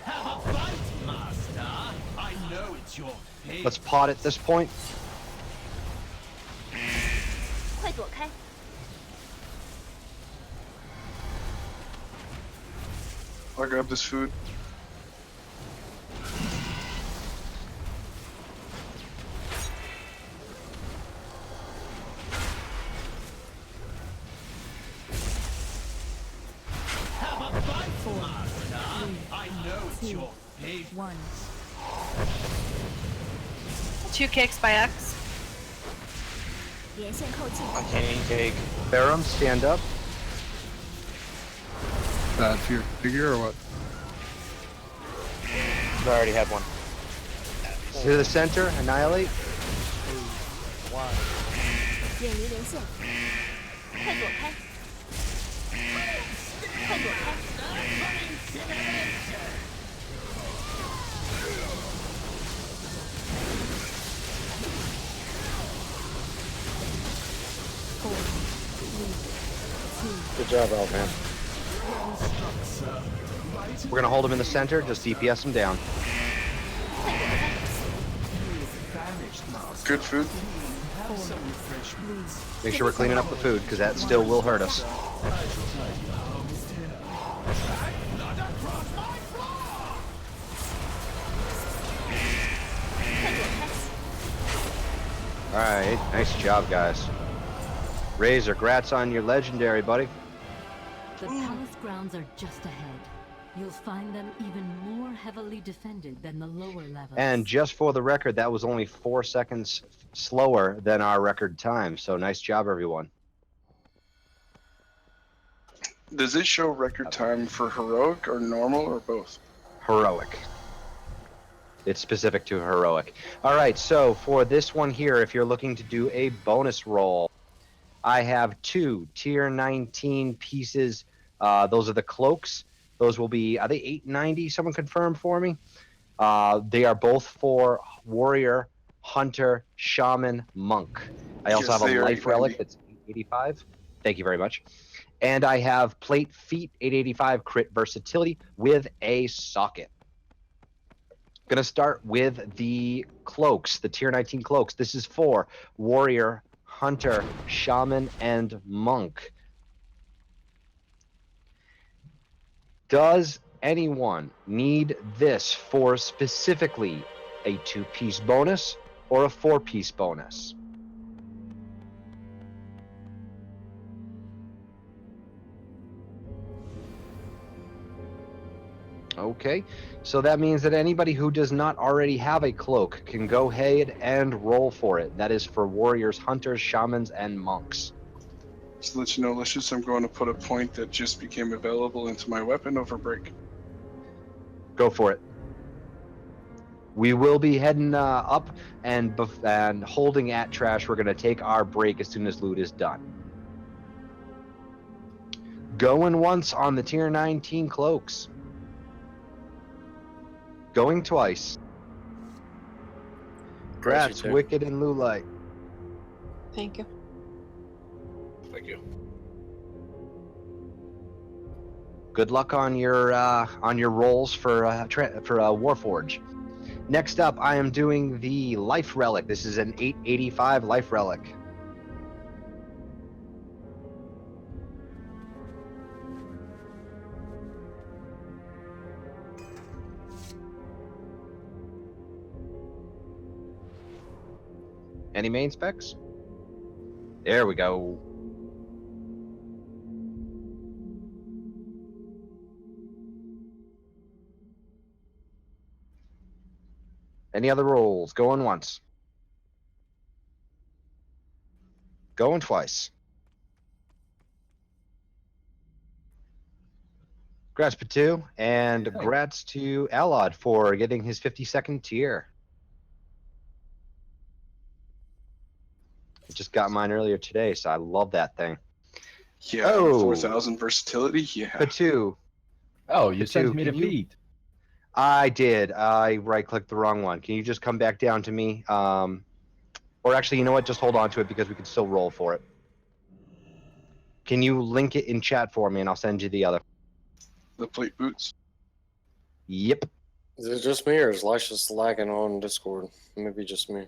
Have a fight, Master. I know it's your fate. Let's pot at this point. 快躲开！ I'll grab this food. Have a fight, Master. I know it's your fate. 1. 2 kicks by X. 连线靠近， I can't eat cake. Ferrum, stand up. Bad for your figure or what? I already have one. To the center, annihilate. 1. 远离连线，快躲开！快躲开！ Good job, Alvan. We're gonna hold him in the center. Just DPS him down. Good food. Make sure we're cleaning up the food, because that still will hurt us. Alright, nice job, guys. Razor, grats on your legendary, buddy. The palace grounds are just ahead. You'll find them even more heavily defended than the lower levels. And just for the record, that was only 4 seconds slower than our record time. So nice job, everyone. Does it show record time for heroic or normal or both? Heroic. It's specific to heroic. All right, so for this one here, if you're looking to do a bonus roll, I have 2 tier 19 pieces. Those are the cloaks. Those will be, are they 890? Someone confirm for me. They are both for warrior, hunter, shaman, monk. I also Yes, have they a are life relic 890. that's 885. Thank you very much. And I have plate feet 885 crit versatility with a socket. Going to start with the cloaks, the tier 19 cloaks. This is for warrior, hunter, shaman, and monk. Does anyone need this for specifically a 2-piece bonus or a 4-piece bonus? Okay, so that means that anybody who does not already have a cloak can go ahead and roll for it. That is for warriors, hunters, shamans, and monks. Just to let you know, Licious, I'm going to put a point that just became available into my weapon over break. Go for it. We will be heading up and holding at trash. We're going to take our break as soon as loot is done. Going once on the tier 19 cloaks. Going twice. Grats, too. Wicked, and Lulite. Thank you. Thank you. Good luck on your rolls for Warforge. Next up, I am doing the Life Relic. This is an 885 Life Relic. Any main specs? There we go. Any other rolls? Going once. Going twice. Grats Patu, and grats to Alod for getting his 52nd tier. I just got mine earlier today, so I love that thing. Yeah, 4,000 versatility. Yeah. Patu. Oh, you Patu, sent me the can you- feed. I did. I right-clicked the wrong one. Can you just come back down to me? Or actually, you know what? Just hold on to it because we can still roll for it. Can you link it in chat for me, and I'll send you the other? The plate boots. Yep. Is it just me or is Luscious lagging on Discord? Maybe just me.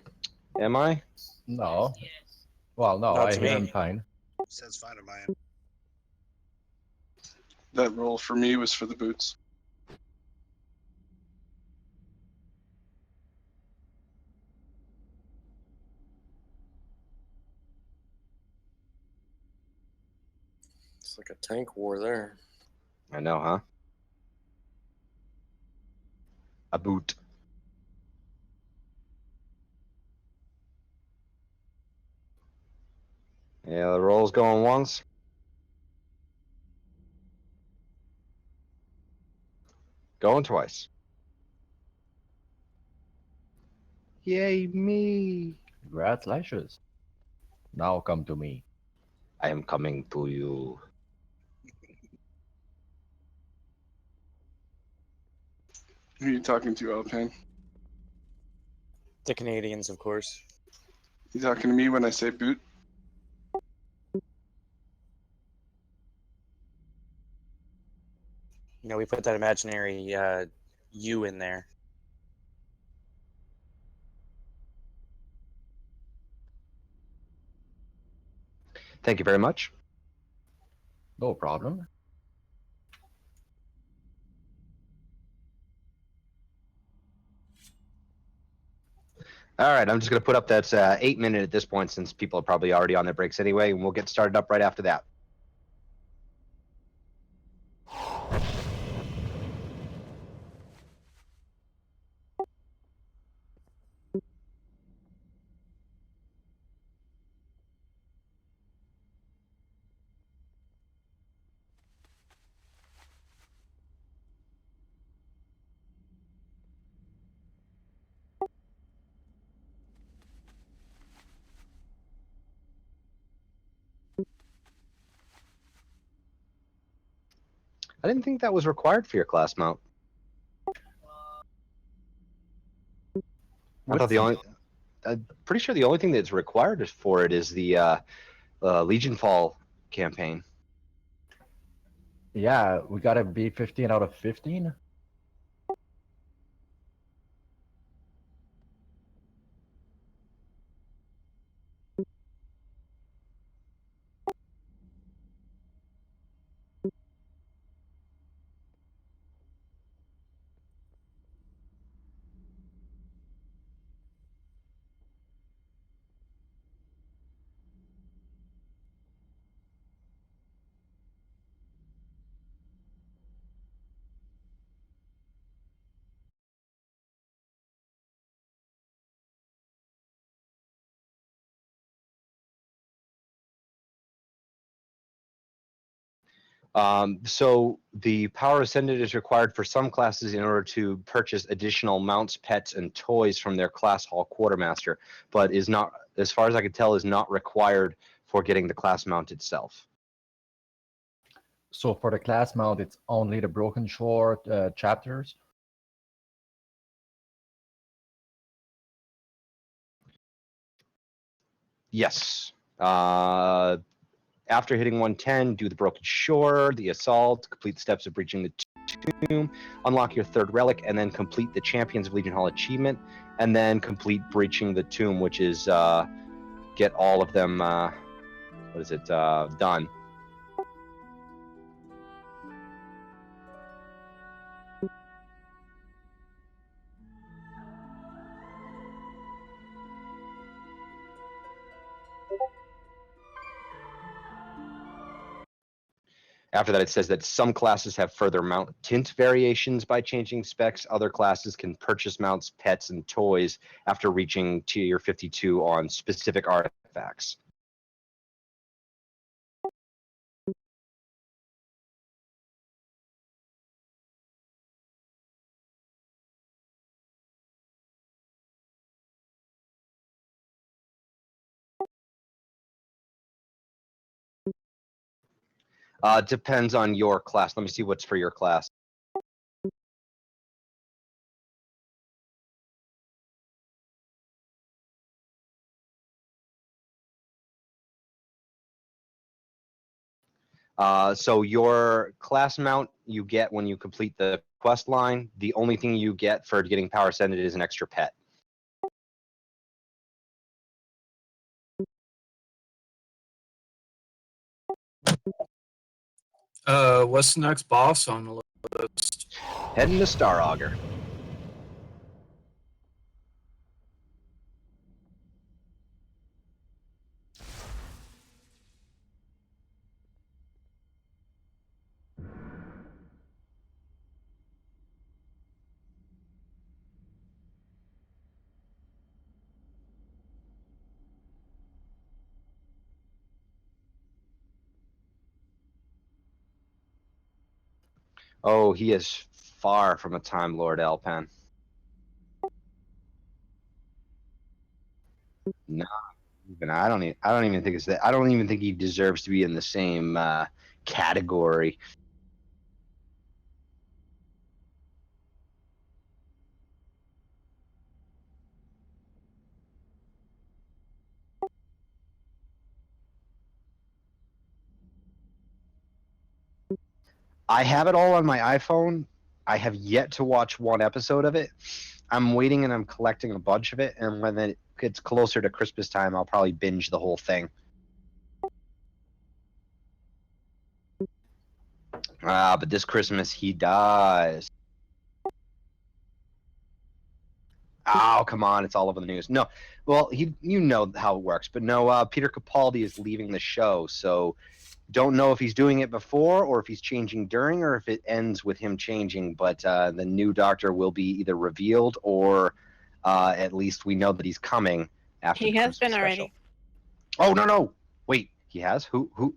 Am I? No. Well, no, Not I to hear me. him fine. Says fine on my end. That roll for me was for the boots. It's like a tank war there. I know, huh? A boot. Yeah, the roll's going once. Going twice. Yay, me. Congratulations. Now come to me. I am coming to you. Who are you talking to, Alpine? The Canadians, of course. You talking to me when I say boot? You know, we put that imaginary U in there. Thank you very much. No problem. All right, I'm just going to put up that 8-minute at this point since people are probably already on their breaks anyway, and we'll get started up right after that. I didn't think that was required for your class mount. I thought the only, I'm pretty sure the only thing that's required for it is the Legion Fall campaign. Yeah, we gotta be 15 out of 15. So the power ascendant is required for some classes in order to purchase additional mounts, pets, and toys from their class hall quartermaster, but is not, as far as I can tell, is not required for getting the class mount itself. So for the class mount, it's only the Broken Shore chapters. Yes. After hitting 110, do the Broken Shore, the Assault, complete the steps of breaching the tomb, unlock your third relic, and then complete the Champions of Legion Hall achievement, and then complete breaching the tomb, which is get all of them, done. After that, it says that some classes have further mount tint variations by changing specs. Other classes can purchase mounts, pets, and toys after reaching tier 52 on specific artifacts. Depends on your class. Let me see what's for your class. So your class mount you get when you complete the quest line. The only thing you get for getting power ascended is an extra pet. What's the next boss on the list? Heading to Star Augur. Oh, he is far from a Time Lord, Alpan. No, even I don't even think it's that. I don't even think he deserves to be in the same category. I have it all on my iPhone. I have yet to watch one episode of it. I'm waiting and I'm collecting a bunch of it, and when it gets closer to Christmas time, I'll probably binge the whole thing. But this Christmas he dies. Oh, come on, it's all over the news. No, well, you know how it works, but no, Peter Capaldi is leaving the show, so don't know if he's doing it before or if he's changing during or if it ends with him changing, but the new Doctor will be either revealed or at least we know that he's coming after He the has Christmas been special. already. Oh, no. Wait, he has? Who?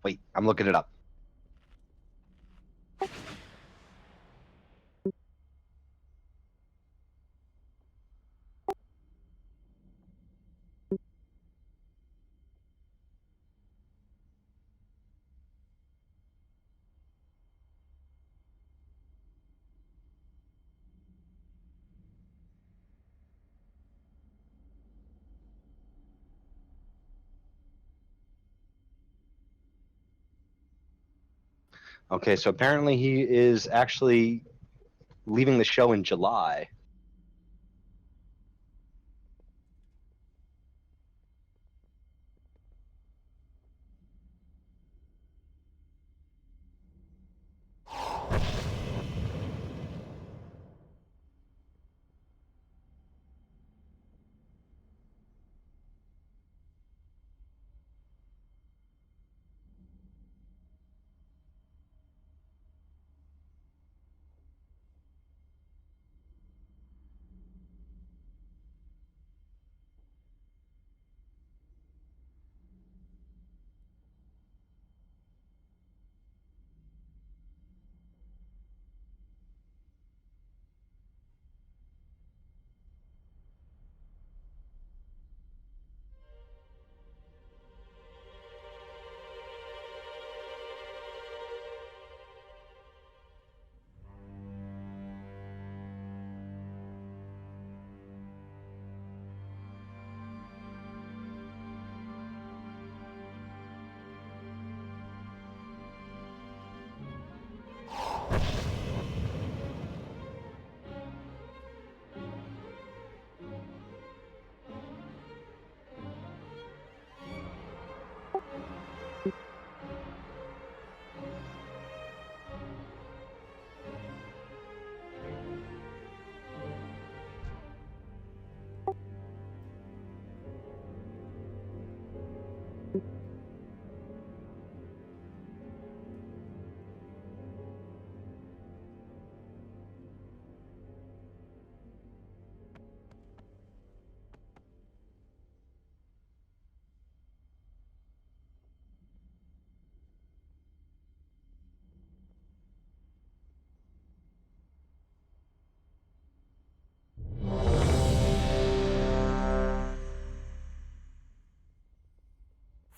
Wait, I'm looking it up. Okay, so apparently he is actually leaving the show in July.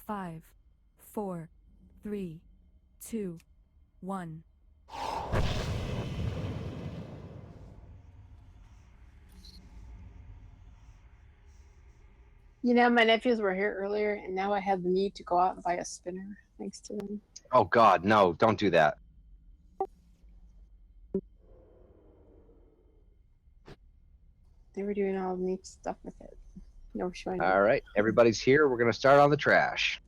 Five, four, three, 2, 1. You know, my nephews were here earlier, and now I have the need to go out and buy a spinner thanks to them. Oh God, no! Don't do that. They were doing all neat stuff with it. They were showing me. All right, everybody's here. We're gonna start on the trash.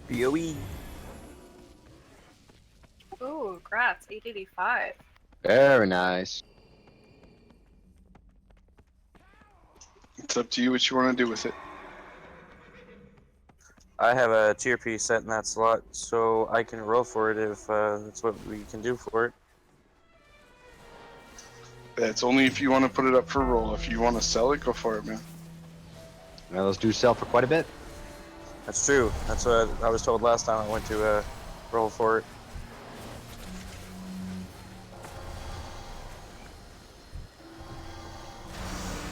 BOE. Ooh, grats, 885. Very nice. It's up to you what you want to do with it. I have a tier piece set in that slot, so I can roll for it if that's what we can do for it. That's only if you want to put it up for roll. If you want to sell it, go for it, man. Now those do sell for quite a bit. That's true. That's what I was told last time I went to roll for it.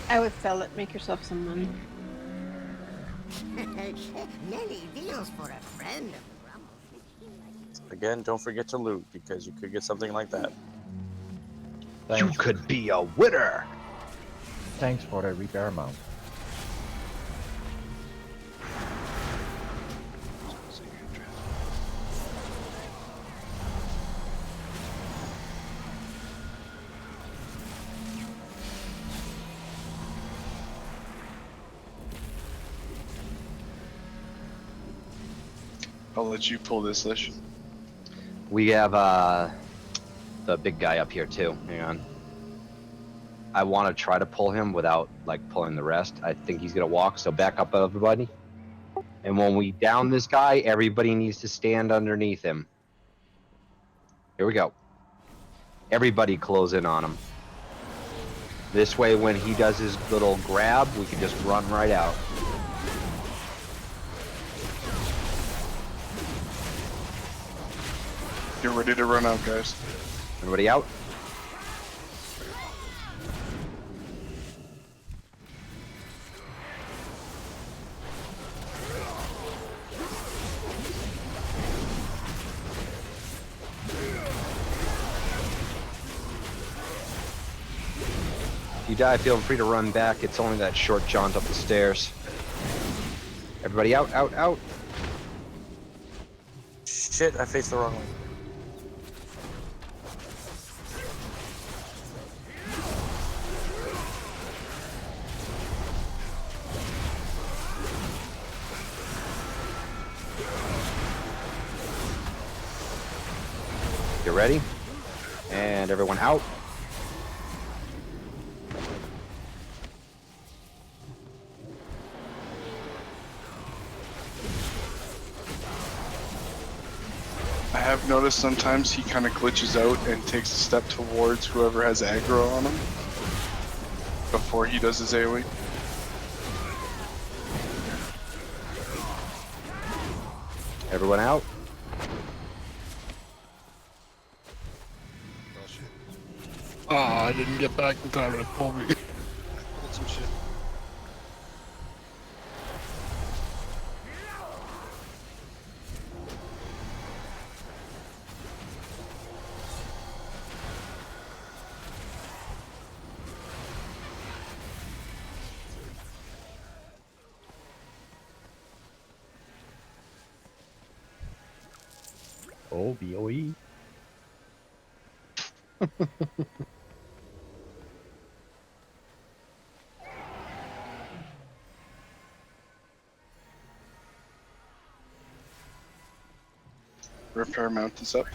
I would sell it, make yourself some money. Many deals for a friend of Grumble. Again, don't forget to loot, because you could get something like that. You could be a winner. Thanks for the repair mount. I'll let you pull this, Lish. We have the big guy up here too. Hang on. I want to try to pull him without like pulling the rest. I think he's gonna walk, so back up everybody. And when we down this guy, everybody needs to stand underneath him. Here we go. Everybody close in on him. This way, when he does his little grab, we can just run right out. Get ready to run out, guys. Everybody out? If you die, feel free to run back. It's only that short jaunt up the stairs. Everybody out, out, out. Shit, I faced the wrong way. Get ready. And everyone out. I have noticed sometimes he kind of glitches out and takes a step towards whoever has aggro on him before he does his AoE. Everyone out. Oh, I didn't get back in time to pull me. Hold some shit. Oh, BOE. Repair mount is up.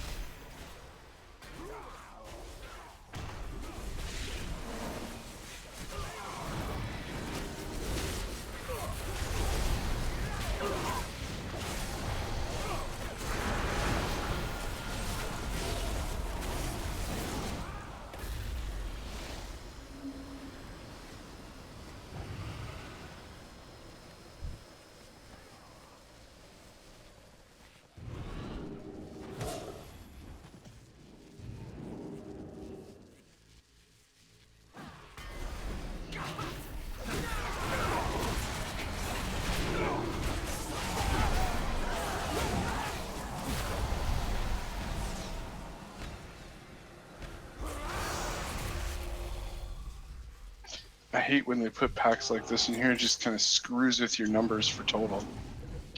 I hate when they put packs like this in here. It just kind of screws with your numbers for total.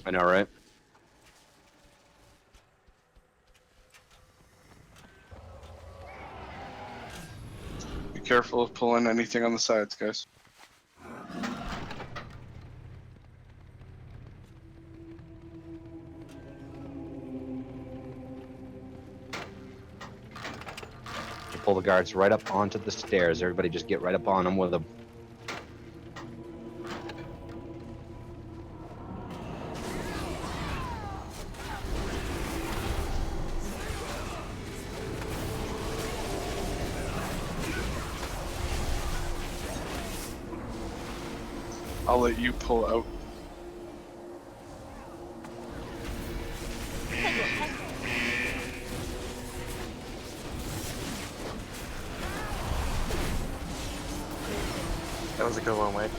I know, right? Be careful of pulling anything on the sides, guys. Pull the guards right up onto the stairs. Everybody just get right up on them with them. I'll let you pull out. That was a good one, Wade.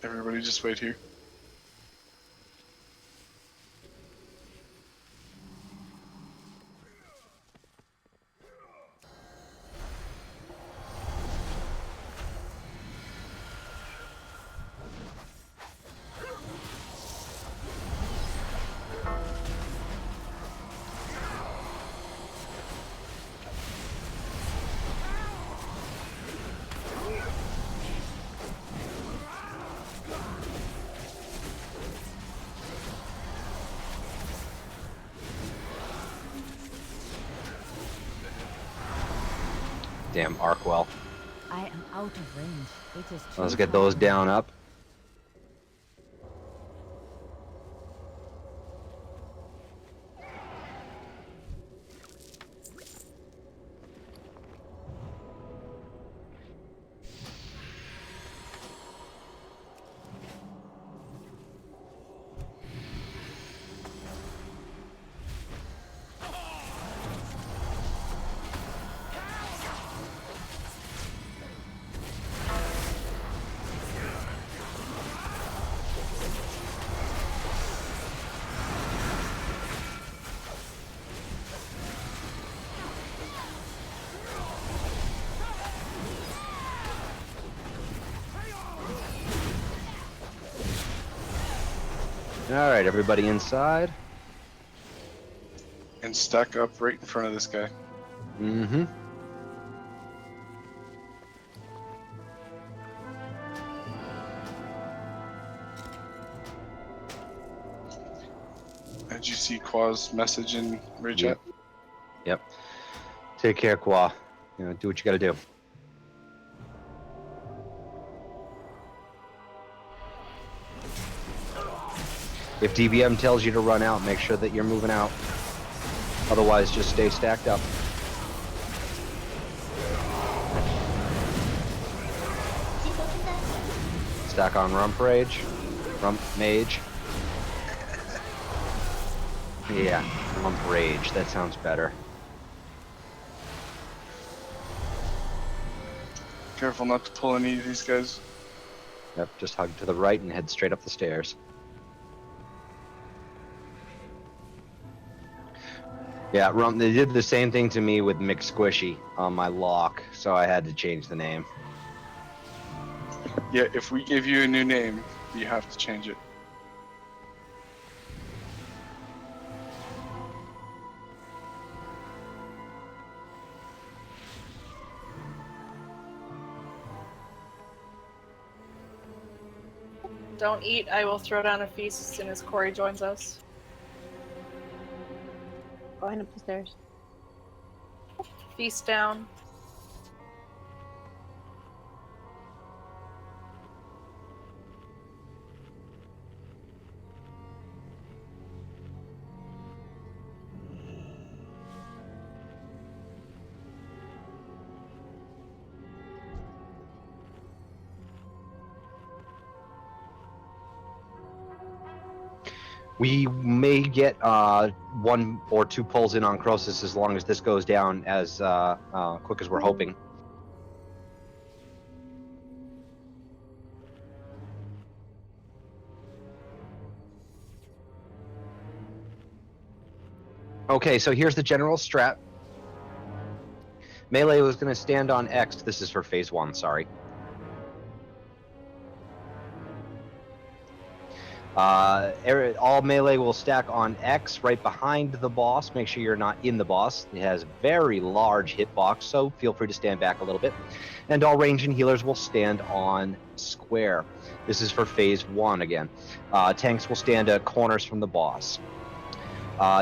Everybody just wait here. Damn Arkwell. I am out of range. It is too Let's get those far. down up. All right, everybody inside. And stack up right in front of this guy. Mm-hmm. Did you see Qua's message in Ray Chat? Yep. Take care, Qua. You know, do what you got to do. If DBM tells you to run out, make sure that you're moving out. Otherwise, just stay stacked up. Stack on Rump Rage. Rump Mage. Yeah, Rump Rage. That sounds better. Careful not to pull any of these guys. Yep, just hug to the right and head straight up the stairs. Yeah, they did the same thing to me with McSquishy on my lock, so I had to change the name. Yeah, if we give you a new name, you have to change it. Don't eat. I will throw down a feast as soon as Corey joins us. Going up the stairs. Feast down. We may get 1 or 2 pulls in on Croesus as long as this goes down as quick as we're hoping. Okay, so here's the general strat. Melee was going to stand on X. This is for phase 1, sorry. All melee will stack on X right behind the boss. Make sure you're not in the boss. It has very large hitbox, so feel free to stand back a little bit. And all range and healers will stand on square. This is for phase 1 again. Tanks will stand at corners from the boss.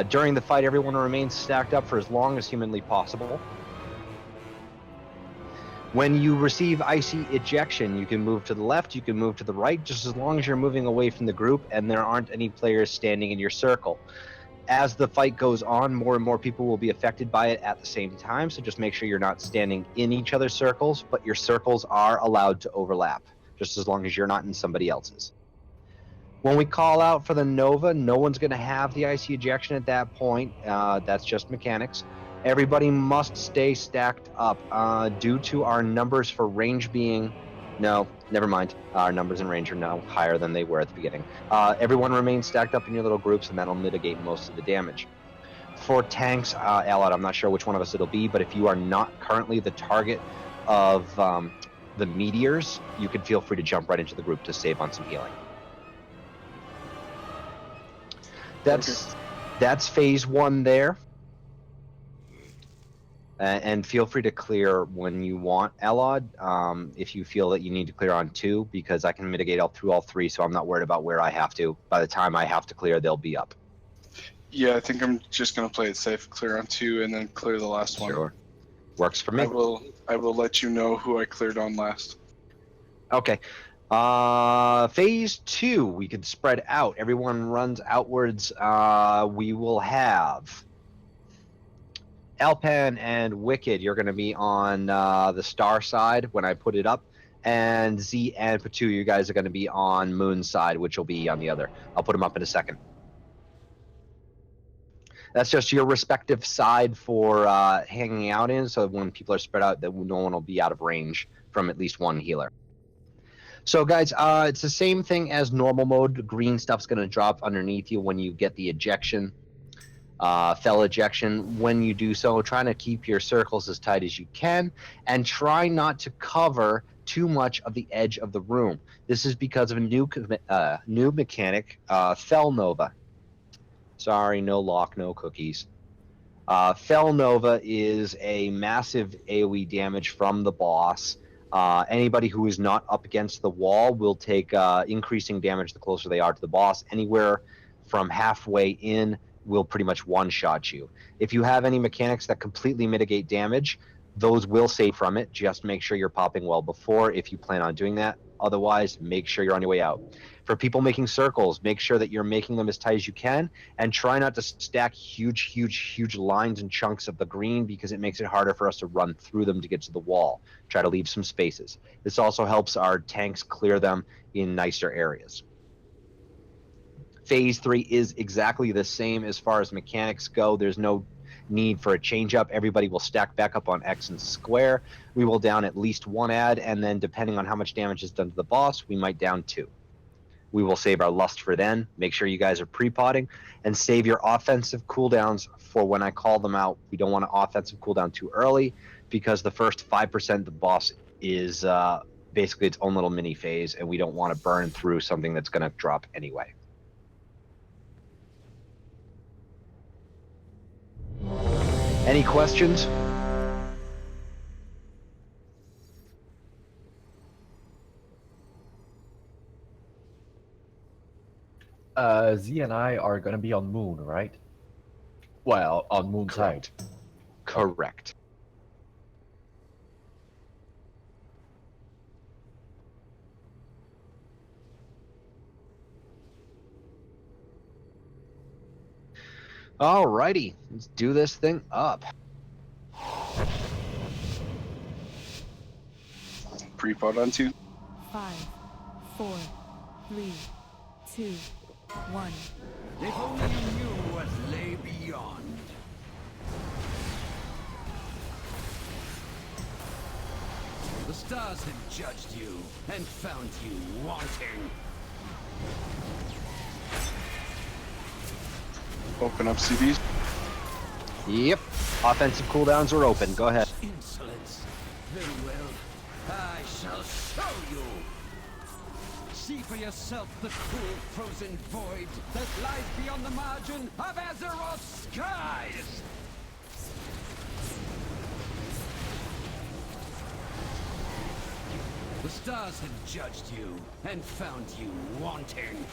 During the fight, everyone remains stacked up for as long as humanly possible. When you receive icy ejection, you can move to the left, you can move to the right, just as long as you're moving away from the group and there aren't any players standing in your circle. As the fight goes on, more and more people will be affected by it at the same time, so just make sure you're not standing in each other's circles, but your circles are allowed to overlap, just as long as you're not in somebody else's. When we call out for the Nova, no one's going to have the icy ejection at that point. That's just mechanics. Everybody must stay stacked up. Due to our numbers for range being... No, never mind. Our numbers in range are now higher than they were at the beginning. Everyone remains stacked up in your little groups, and that'll mitigate most of the damage. For tanks, Allied, I'm not sure which one of us it'll be, but if you are not currently the target of the meteors, you can feel free to jump right into the group to save on some healing. That's phase 1 there. And feel free to clear when you want, Elod, if you feel that you need to clear on 2, because I can mitigate through all 3, so I'm not worried about where I have to. By the time I have to clear, they'll be up. Yeah, I think I'm just going to play it safe, clear on 2, and then clear the last one. Sure. Works for me. I will let you know who I cleared on last. Okay. Phase 2, we can spread out. Everyone runs outwards. We will have Alpan and Wicked, you're going to be on the star side when I put it up. And Z and Patu, you guys are going to be on moon side, which will be on the other. I'll put them up in a second. That's just your respective side for hanging out in, so when people are spread out, that no one will be out of range from at least one healer. So guys, it's the same thing as normal mode. The green stuff's going to drop underneath you when you get the ejection. Fell ejection. When you do so, try to keep your circles as tight as you can and try not to cover too much of the edge of the room. This is because of a new mechanic, Fell Nova. Sorry, no lock, no cookies. Fell Nova is a massive AoE damage from the boss. Anybody who is not up against the wall will take increasing damage the closer they are to the boss. Anywhere from halfway in will pretty much one-shot you. If you have any mechanics that completely mitigate damage, those will save from it. Just make sure you're popping well before if you plan on doing that. Otherwise, make sure you're on your way out. For people making circles, make sure that you're making them as tight as you can and try not to stack huge lines and chunks of the green because it makes it harder for us to run through them to get to the wall. Try to leave some spaces. This also helps our tanks clear them in nicer areas. Phase 3 is exactly the same as far as mechanics go. There's no need for a change up, everybody will stack back up on X and square. We will down at least 1 ad, and then depending on how much damage is done to the boss, we might down 2. We will save our lust for then. Make sure you guys are pre-potting, and save your offensive cooldowns for when I call them out. We don't want to offensive cooldown too early, because the first 5% of the boss is basically its own little mini phase, and we don't want to burn through something that's going to drop anyway. Any questions? Z and I are gonna be on Moon, right? Well, on Moon side. Correct. Alrighty, let's do this thing up. Pre-pot on 2. 5, 4, 3, 2, 1. If only you knew what lay beyond. The stars have judged you and found you wanting. Open up CDs. Yep. Offensive cooldowns are open. Go ahead. Insolence. Very well. I shall show you. See for yourself the cool frozen void that lies beyond the margin of Azeroth's skies. The stars have judged you and found you wanting.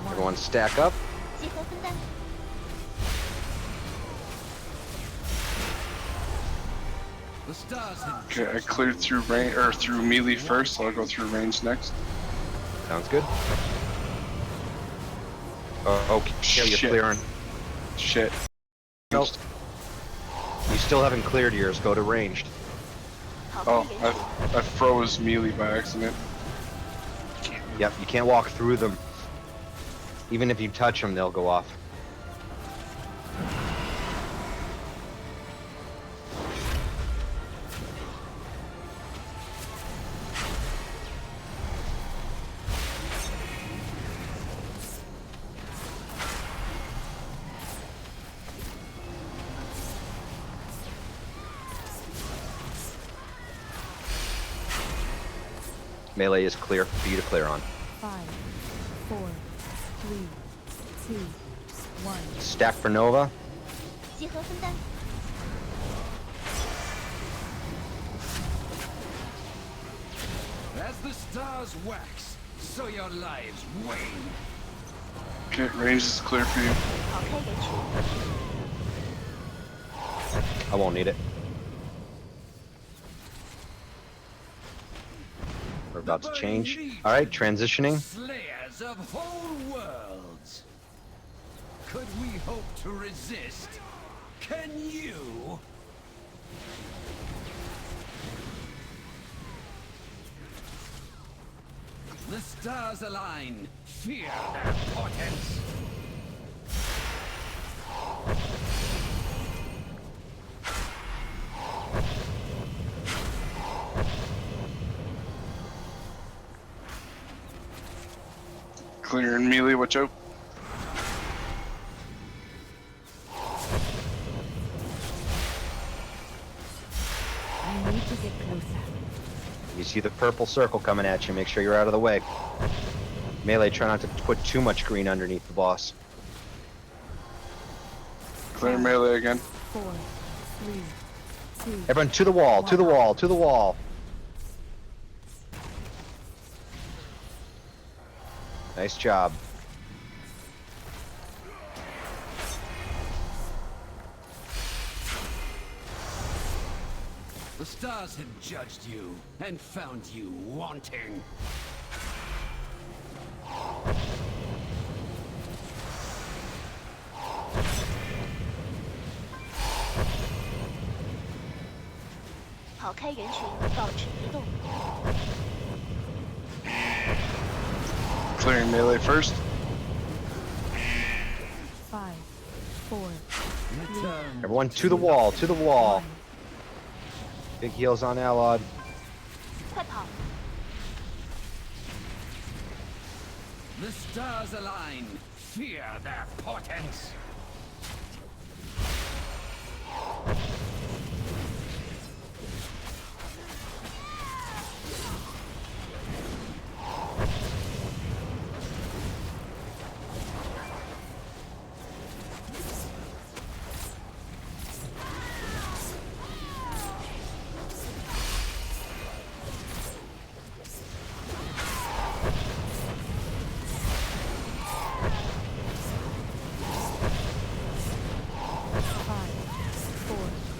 Everyone stack up. The stars have Okay, I cleared through range or through melee first, so I'll go through range next. Sounds good. Okay, you're Shit. clearing. Shit. Nope. You still haven't cleared yours. Go to ranged. Oh, I froze melee by accident. Yep, you can't walk through them. Even if you touch them, they'll go off. Melee is clear for you to clear on. 5, 4, 3, 2, 1. Stack for Nova. As the stars wax, so your lives wane. Okay, range is clear for you. I won't need it. We're about to change. All right, transitioning. Slayers of whole worlds. Could we hope to resist? Can you? The stars align. Fear their portents. Clear and melee, watch out. I need to get closer. You see the purple circle coming at you. Make sure you're out of the way. Melee, try not to put too much green underneath the boss. Clear melee again. 4, 3, 2. Everyone to the wall, to the wall, to the wall. Nice job. The stars had judged you and found you wanting. Clearing melee first. 5, 4, Everyone to the wall, to the wall. Big heals on Alod. The stars align. Fear their portents.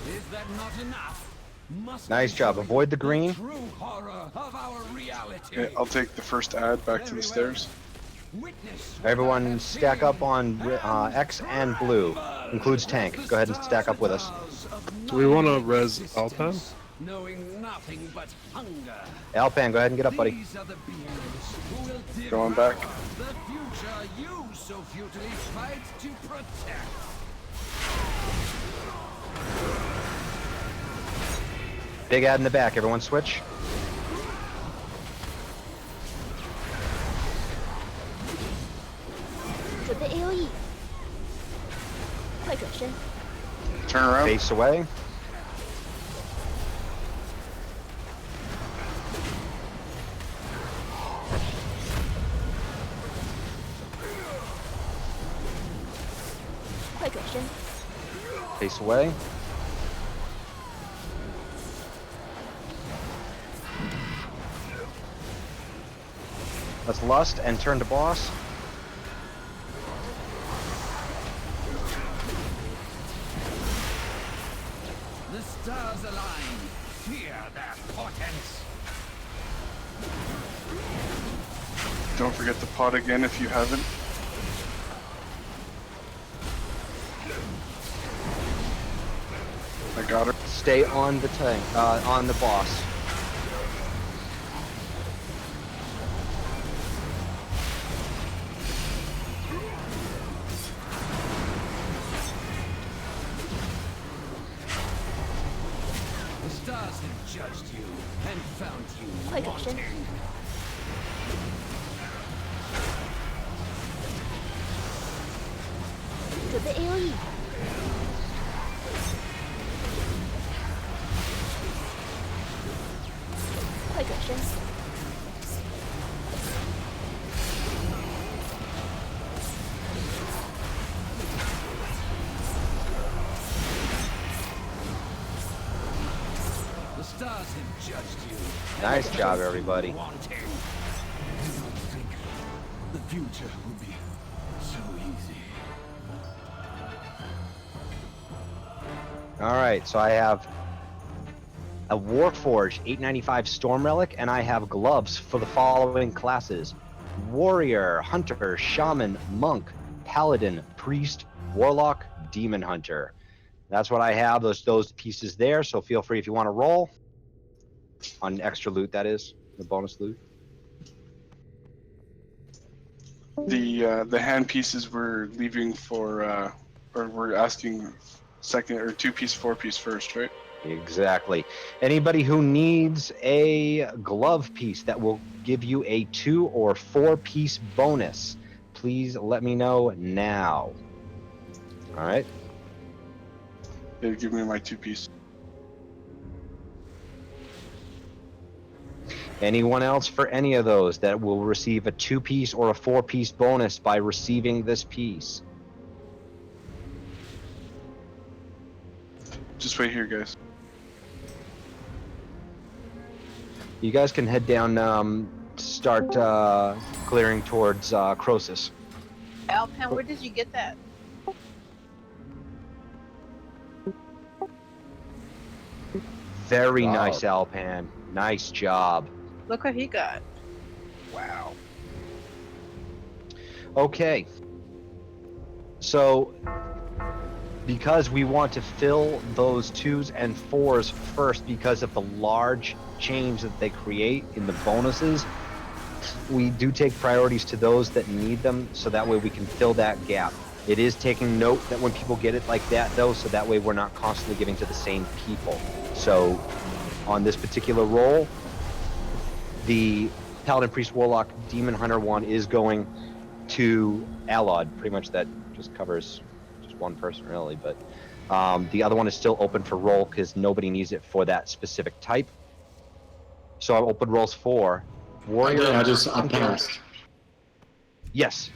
Is that not enough? Must Nice job. Avoid the green. true horror of our reality. Okay, I'll take the first ad back to the stairs. Witness Everyone stack up on X and blue. Includes tank. Go ahead and stack up with us. Do we want to res Alpan? knowing nothing but hunger. Alpan, go ahead and get up, buddy. These are the beings who will Going back. the future you so futilely fight to protect. Big ad in the back. Everyone switch. Turn around. Face away. Face away. Let's lust and turn to boss. The stars align. Fear their portents. Don't forget the pot again if you haven't. I got her. Stay on the tank, on the boss. The stars have judged you and found you wanting. The stars have judged you. and Nice found job, you everybody. wanting. I don't think the future will be so easy. All right, so I have a Warforged 895 Storm Relic, and I have gloves for the following classes: Warrior, Hunter, Shaman, Monk, Paladin, Priest, Warlock, Demon Hunter. That's what I have, those pieces there, so feel free if you want to roll. On extra loot, that is, the bonus loot. The hand pieces we're leaving for, or we're asking second or 2-piece, 4-piece first, right? Exactly. Anybody who needs a glove piece that will give you a 2 or 4-piece bonus, please let me know now. All right. They give me my 2-piece. Anyone else for any of those that will receive a 2-piece or a 4-piece bonus by receiving this piece? Just wait here, guys. You guys can head down, start clearing towards Croesus. Alpan, where did you get that? I Very Wow. nice, Alpan. Nice job. Look what he got. Wow. Okay. So, because we want to fill those 2s and 4s first because of the large change that they create in the bonuses, we do take priorities to those that need them, so that way we can fill that gap. It is taking note that when people get it like that, though, so that way we're not constantly giving to the same people. So, on this particular roll, the Paladin, Priest, Warlock, Demon Hunter one is going to Alod. Pretty much that just covers just one person, really, but the other one is still open for roll because nobody needs it for that specific type. So I open rolls for Warrior. I passed. Yes.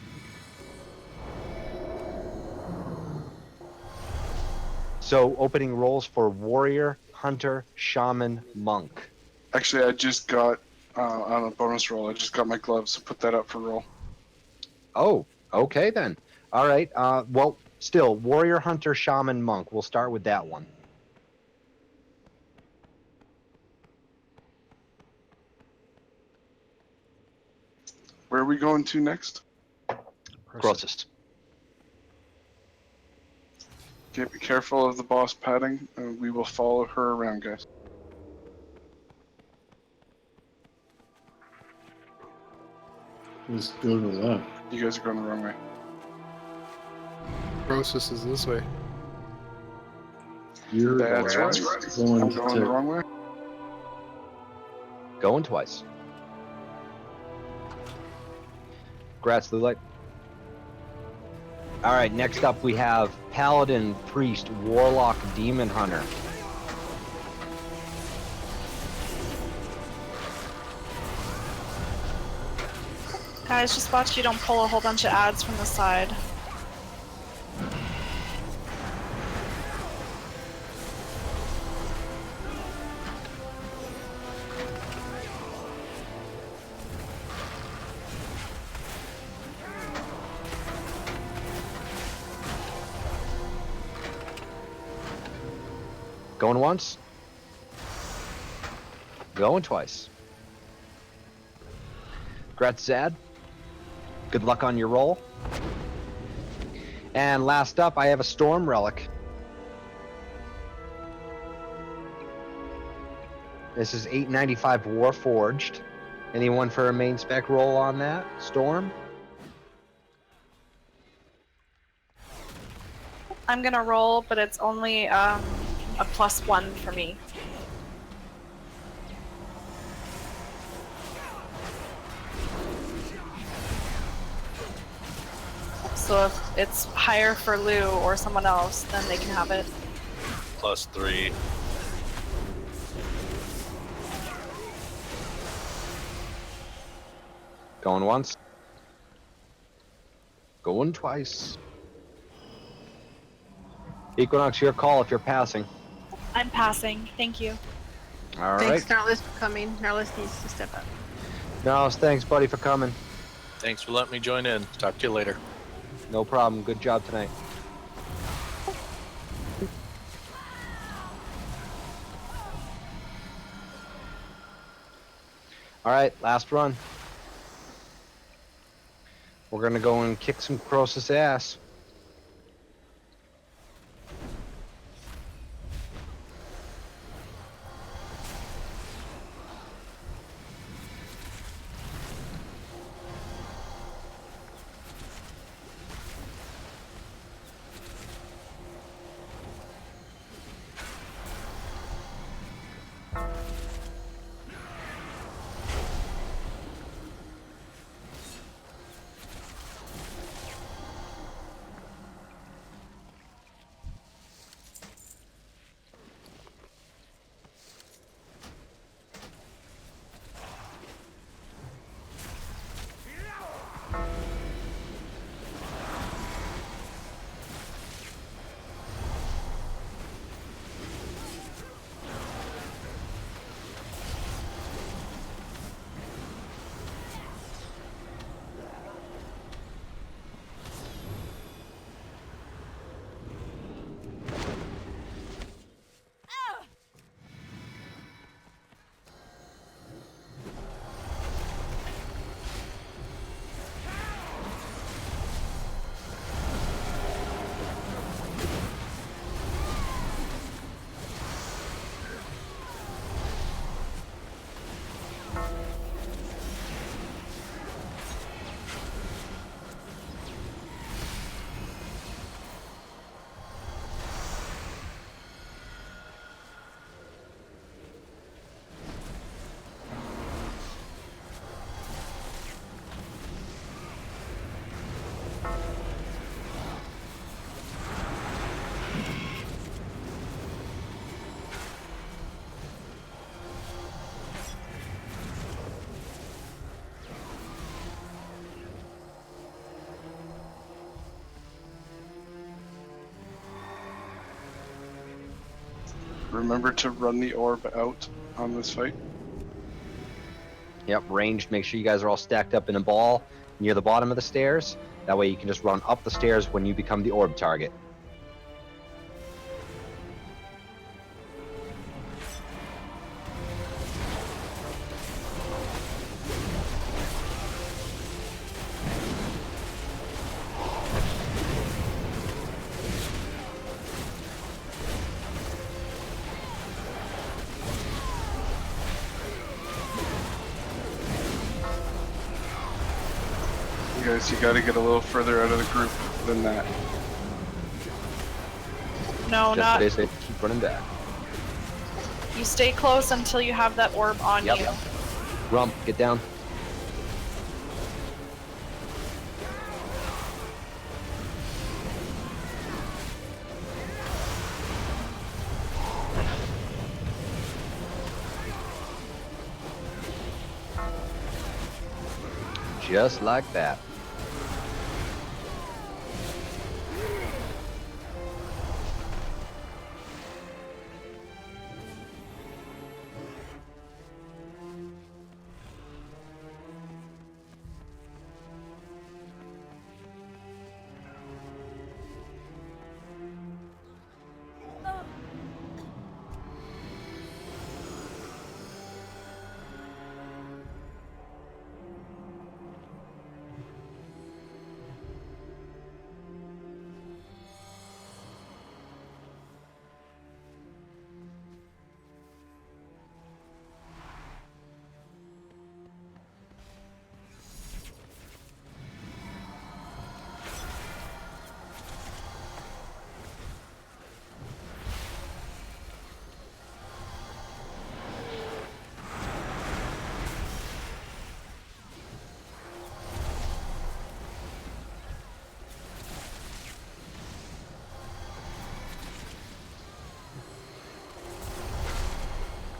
So opening rolls for Warrior, Hunter, Shaman, Monk. Actually, I just got on a bonus roll. I just got my gloves, so put that up for roll. Oh, okay then. All right. Well, still Warrior, Hunter, Shaman, Monk. We'll start with that one. Where are we going to next? Croesus. Okay, be careful of the boss padding. We will follow her around, guys. Let's go to the left. You guys are going the wrong way. Process is this way. That's right. I'm going the wrong way. Going twice. Congrats, Lulite. All right, next up we have Paladin, Priest, Warlock, Demon Hunter. Guys, just watch you don't pull a whole bunch of ads from the side. Going once. Going twice. Congrats, Zad. Good luck on your roll. And last up, I have a Storm Relic. This is 895 Warforged. Anyone for a main spec roll on that? Storm? I'm gonna roll, but it's only a +1 for me. So if it's higher for Lou or someone else, then they can have it. +3. Going once. Going twice. Equinox, your call if you're passing. I'm passing. Thank you. All right. Thanks, Narlis, for coming. Narlis needs to step up. No, thanks, buddy, for coming. Thanks for letting me join in. Talk to you later. No problem. Good job tonight. All right, last run. We're gonna go and kick some Croesus ass. Remember to run the orb out on this fight. Yep, ranged. Make sure you guys are all stacked up in a ball near the bottom of the stairs. That way you can just run up the stairs when you become the orb target. You gotta get a little further out of the group than that. No, Just not. basically keep running back. You stay close until you have that orb on you. Rump, get down. Just like that.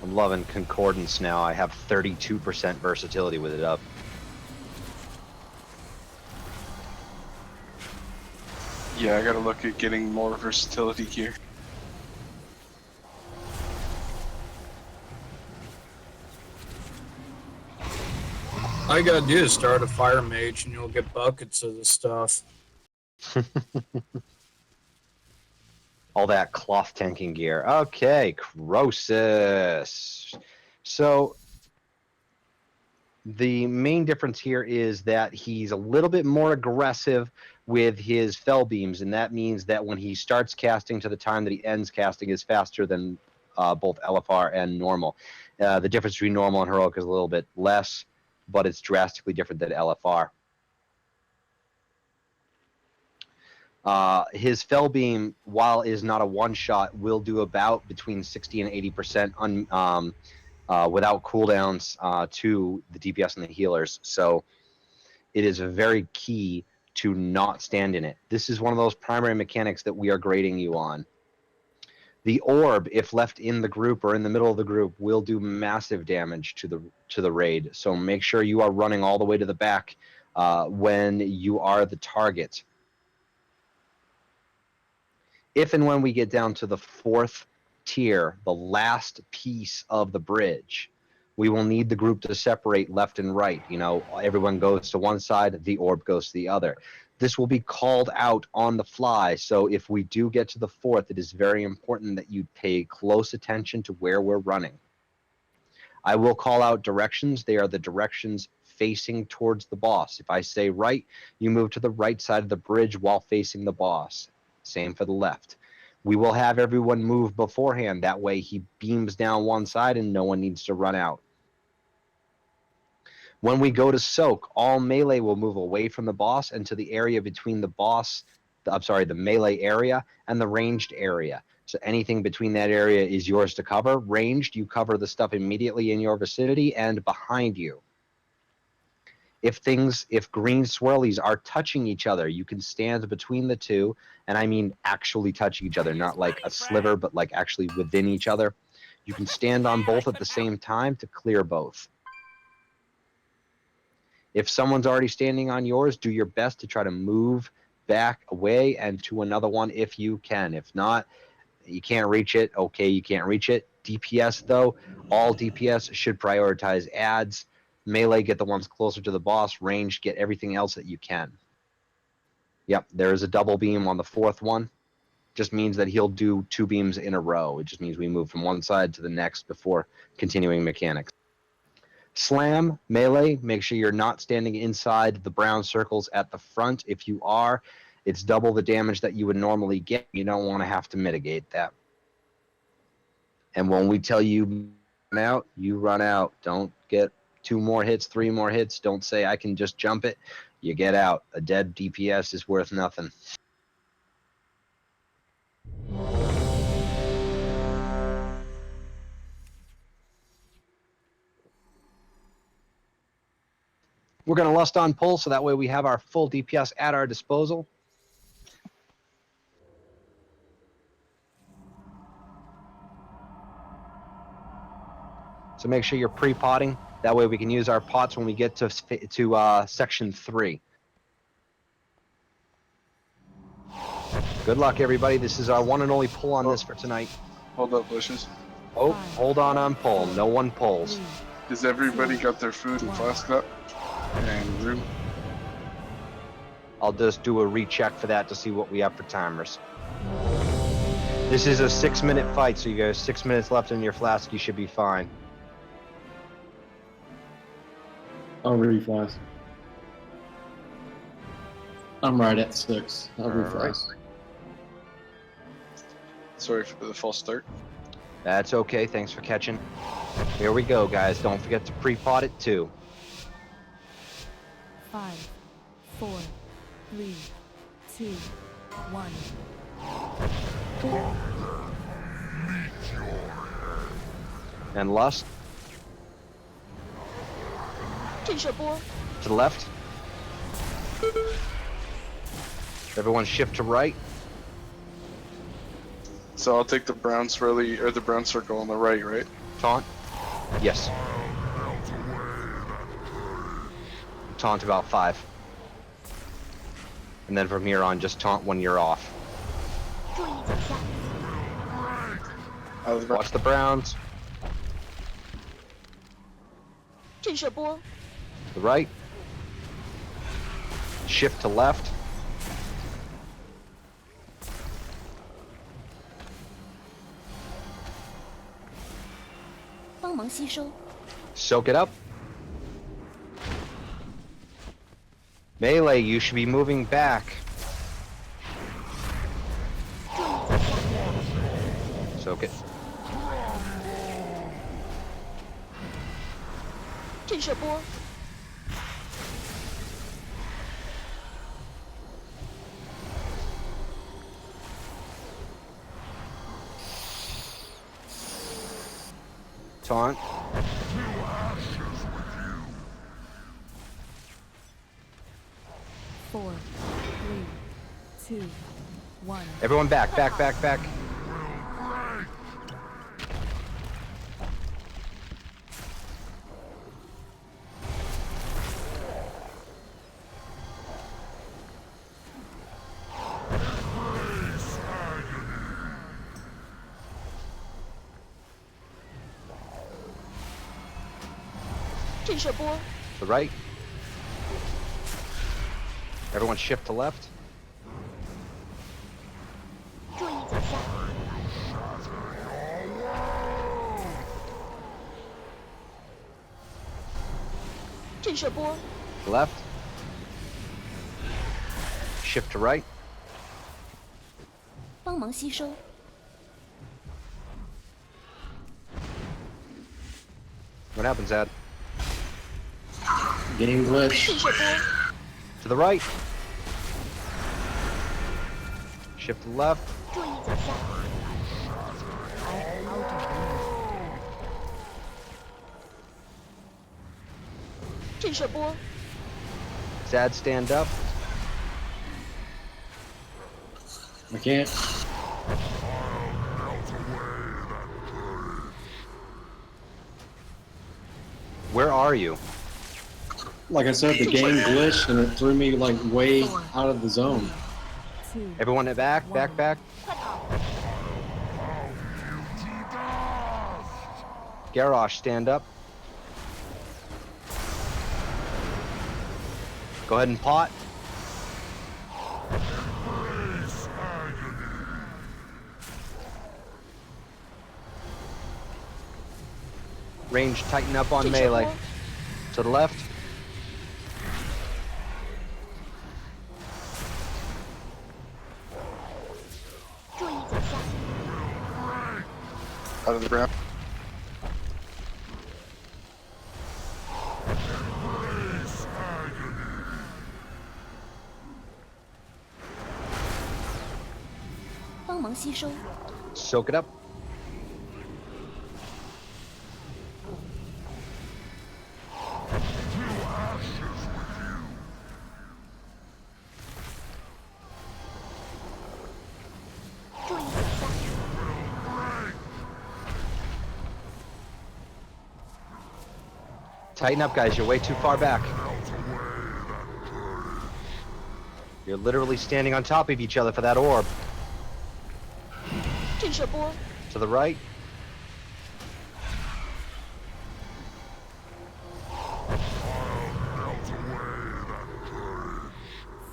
I'm loving Concordance now. I have 32% versatility with it up. Yeah, I gotta look at getting more versatility here. All you gotta do is start a fire mage and you'll get buckets of this stuff. All that cloth tanking gear. Okay, Croesus. So the main difference here is that he's a little bit more aggressive with his fell beams, and that means that when he starts casting to the time that he ends casting is faster than both LFR and normal. The difference between normal and heroic is a little bit less, but it's drastically different than LFR. His fell beam, while it is not a one shot, will do about between 60 and 80% without cooldowns to the DPS and the healers. So it is very key to not stand in it. This is one of those primary mechanics that we are grading you on. The orb, if left in the group or in the middle of the group, will do massive damage to the raid. So make sure you are running all the way to the back when you are the target. If and when we get down to the 4th tier, the last piece of the bridge, we will need the group to separate left and right. You know, everyone goes to one side, the orb goes to the other. This will be called out on the fly. So if we do get to the 4th, it is very important that you pay close attention to where we're running. I will call out directions. They are the directions facing towards the boss. If I say right, you move to the right side of the bridge while facing the boss. Same for the left. We will have everyone move beforehand. That way he beams down one side and no one needs to run out. When we go to soak, all melee will move away from the boss and to the area between the melee area and the ranged area. So anything between that area is yours to cover. Ranged, you cover the stuff immediately in your vicinity and behind you. If green swirlies are touching each other, you can stand between the two, and I mean actually touching each other, not like a sliver, but like actually within each other. You can stand on both at the same time to clear both. If someone's already standing on yours, do your best to try to move back away and to another one if you can. If not, You can't reach it. Okay, you can't reach it. DPS though, all DPS should prioritize adds. Melee, get the ones closer to the boss. Ranged, get everything else that you can. Yep, there is a double beam on the 4th one. Just means that he'll do 2 beams in a row. It just means we move from one side to the next before continuing mechanics. Slam, melee, make sure you're not standing inside the brown circles at the front. If you are, it's double the damage that you would normally get. You don't want to have to mitigate that. And when we tell you run out, you run out. Don't get 2 more hits, 3 more hits. Don't say I can just jump it. You get out. A dead DPS is worth nothing. We're going to lust on pull, so that way we have our full DPS at our disposal. So make sure you're pre-potting. That way we can use our pots when we get to section 3. Good luck, everybody. This is our one and only pull on this for tonight. Hold up, Bushes. Oh, hold on pull. No one pulls. Does everybody got their food and flask up? And room? I'll just do a recheck for that to see what we have for timers. This is a 6-minute fight, so you guys 6 minutes left in your flask. You should be fine. I'll reflask. I'm right at 6. I'll reflask. Sorry for the false start. That's okay. Thanks for catching. Here we go, guys. Don't forget to pre-pot it too. 5, 4, 3, 2, 1. And lust. To the left. Everyone shift to right. So I'll take the brown swirly or the brown circle on the right, right? Taunt. Yes. Taunt about 5. And then from here on, just taunt when you're off. Watch the browns. To the right. Shift to left. Soak it up. Melee, you should be moving back. Soak it. Taunt. Four, 3, 2, 1. Everyone back. To the right. Everyone shift to left. Left. Shift to right. What happens, Ad? Game glitch. To the right. Shift to left. Sad, stand up. I can't. Where are you? Like I said, the game glitched and it threw me like way out of the zone. Everyone back. Garrosh, stand up. Go ahead and pot. Range tighten up on melee. To the left. Out of the ground. Soak it up. Tighten up, guys. You're way too far back. You're literally standing on top of each other for that orb. To the right.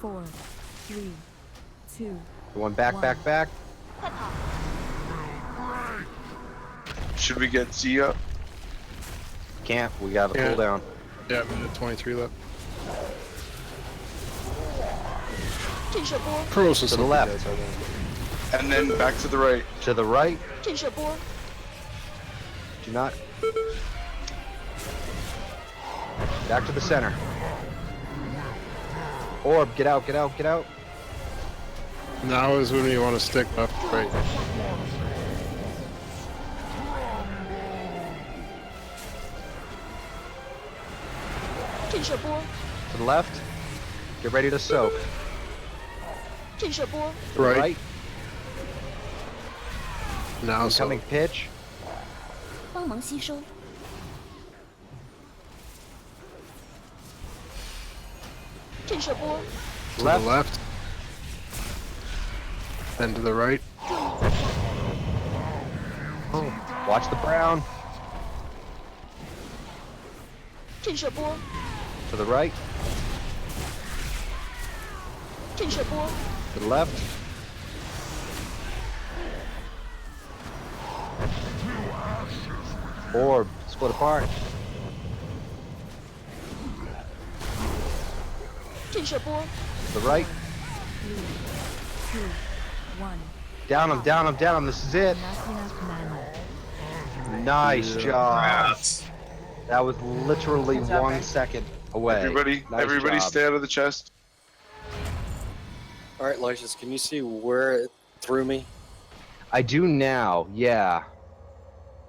Four, three, two. Going back, back, back. Should we get Z up? Can't. We got a Yeah. cooldown. Yeah, minute 23 left. Crows To the left. And then back to the right. To the right. Do not. Back to the center. Orb, get out, get out, get out. Now is when you want to stick left, right. To the left. Get ready to soak. To the Right. Now so. Incoming pitch. To the left. Then to the right. Oh, watch the brown. To the right. To the left. Orb, split apart. To the right. 3, 2, 1. Down him, down him, down him. This is it. Not enough mana. Nice job. Rats. That was literally 1 second away. Everybody, Nice everybody job. stay out of the chest. All right, Lysias, can you see where it threw me? I do now, yeah.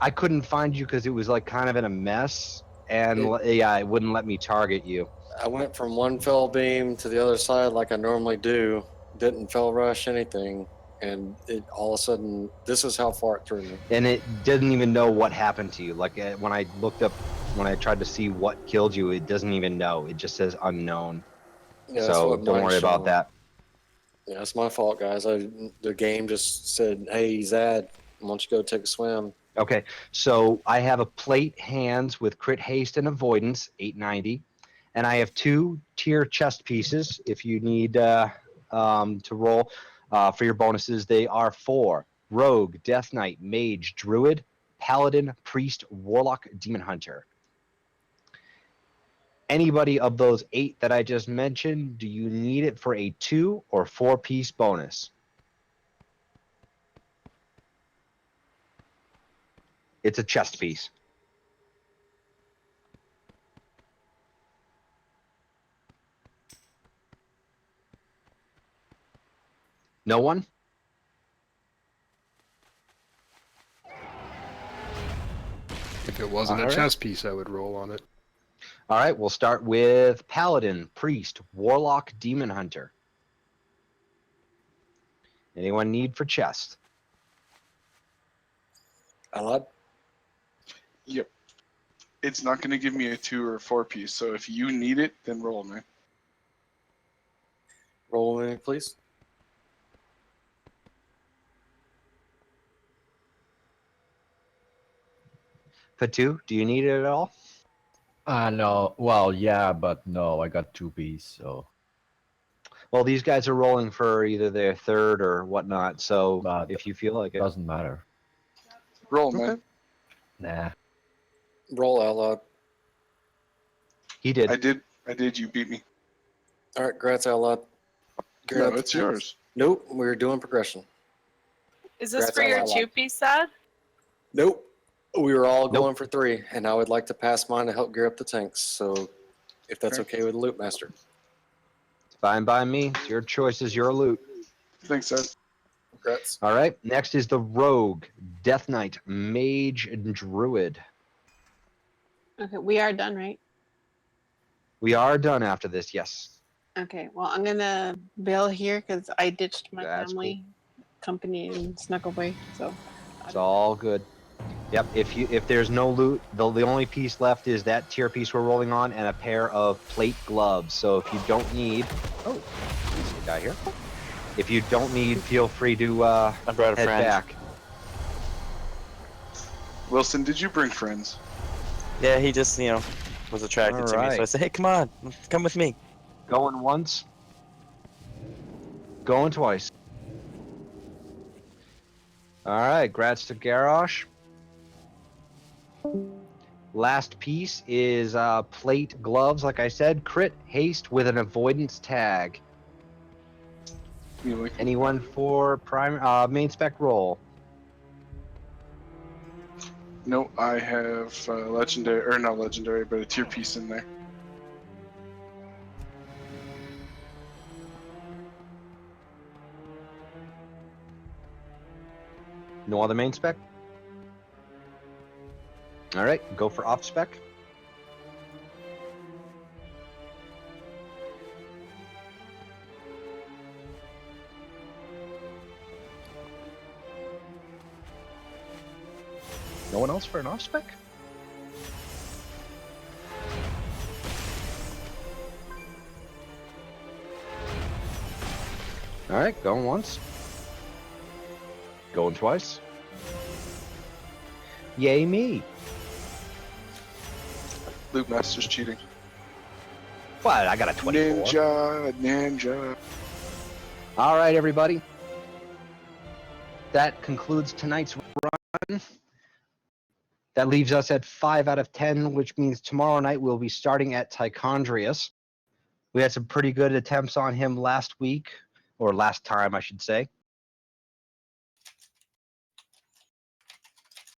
I couldn't find you because it was like kind of in a mess, and yeah, it wouldn't let me target you. I went from one fell beam to the other side like I normally do. Didn't fell rush anything, and it all of a sudden, this is how far it threw me. And it didn't even know what happened to you. Like when I looked up, when I tried to see what killed you, it doesn't even know. It just says unknown. Yeah, that's So what don't mine's worry about showing. that. Yeah, it's my fault, guys. The game just said, "Hey, Zad, why don't you go take a swim?" Okay, so I have a plate hands with crit haste and avoidance, 890, and I have 2 tier chest pieces. If you need to roll for your bonuses, they are for Rogue, Death Knight, Mage, Druid, Paladin, Priest, Warlock, Demon Hunter. Anybody of those 8 that I just mentioned, do you need it for a 2 or 4 piece bonus? It's a chest piece. No one? If it wasn't All a right. chess piece, I would roll on it. All right, we'll start with Paladin, Priest, Warlock, Demon Hunter. Anyone need for chest? Alad? Yep. It's not going to give me a 2 or 4 piece, so if you need it, then roll, man. Roll me, please. Patu, do you need it at all? No. Well, yeah, but no. I got 2 Bs, so. Well, these guys are rolling for either their third or whatnot, so But if you feel like it. Doesn't matter. Roll, man. Nah. Roll out loud. He did. I did. You beat me. All right, Gratz out loud. No, it's yours. Nope, we're doing progression. Is this Grats for out your loud. 2-piece set? Nope. We were all going for 3, and I would like to pass mine to help gear up the tanks. So, if that's okay with the Loot Master. It's fine by me. It's your choices, your loot. Thanks, Ed. Congrats. All right. Next is the Rogue, Death Knight, Mage, and Druid. Okay, we are done, right? We are done after this, yes. Okay, well, I'm gonna bail here because I ditched my That's family company and snuck away. So It's all good. Yep. If there's no loot, the only piece left is that tier piece we're rolling on and a pair of plate gloves. So if you don't need, there's a guy here. If you don't need, feel free to I brought a head friend. back. Wilson, did you bring friends? Yeah, he just, was attracted to me. So I Alright. said, hey, come on, come with me. Going once. Going twice. All right, grats to Garrosh. Last piece is plate gloves, like I said. Crit haste with an avoidance tag. Anyone for main spec roll? No, I have legendary, or not legendary, but a tier piece in there. No other main spec? All right, go for off spec. No one else for an off spec? All right, going once. Going twice. Yay me. Loot Master's cheating. What? I got a 24. Ninja. All right, everybody. That concludes tonight's run. That leaves us at 5 out of 10, which means tomorrow night we'll be starting at Tichondrius. We had some pretty good attempts on him last week, or last time, I should say.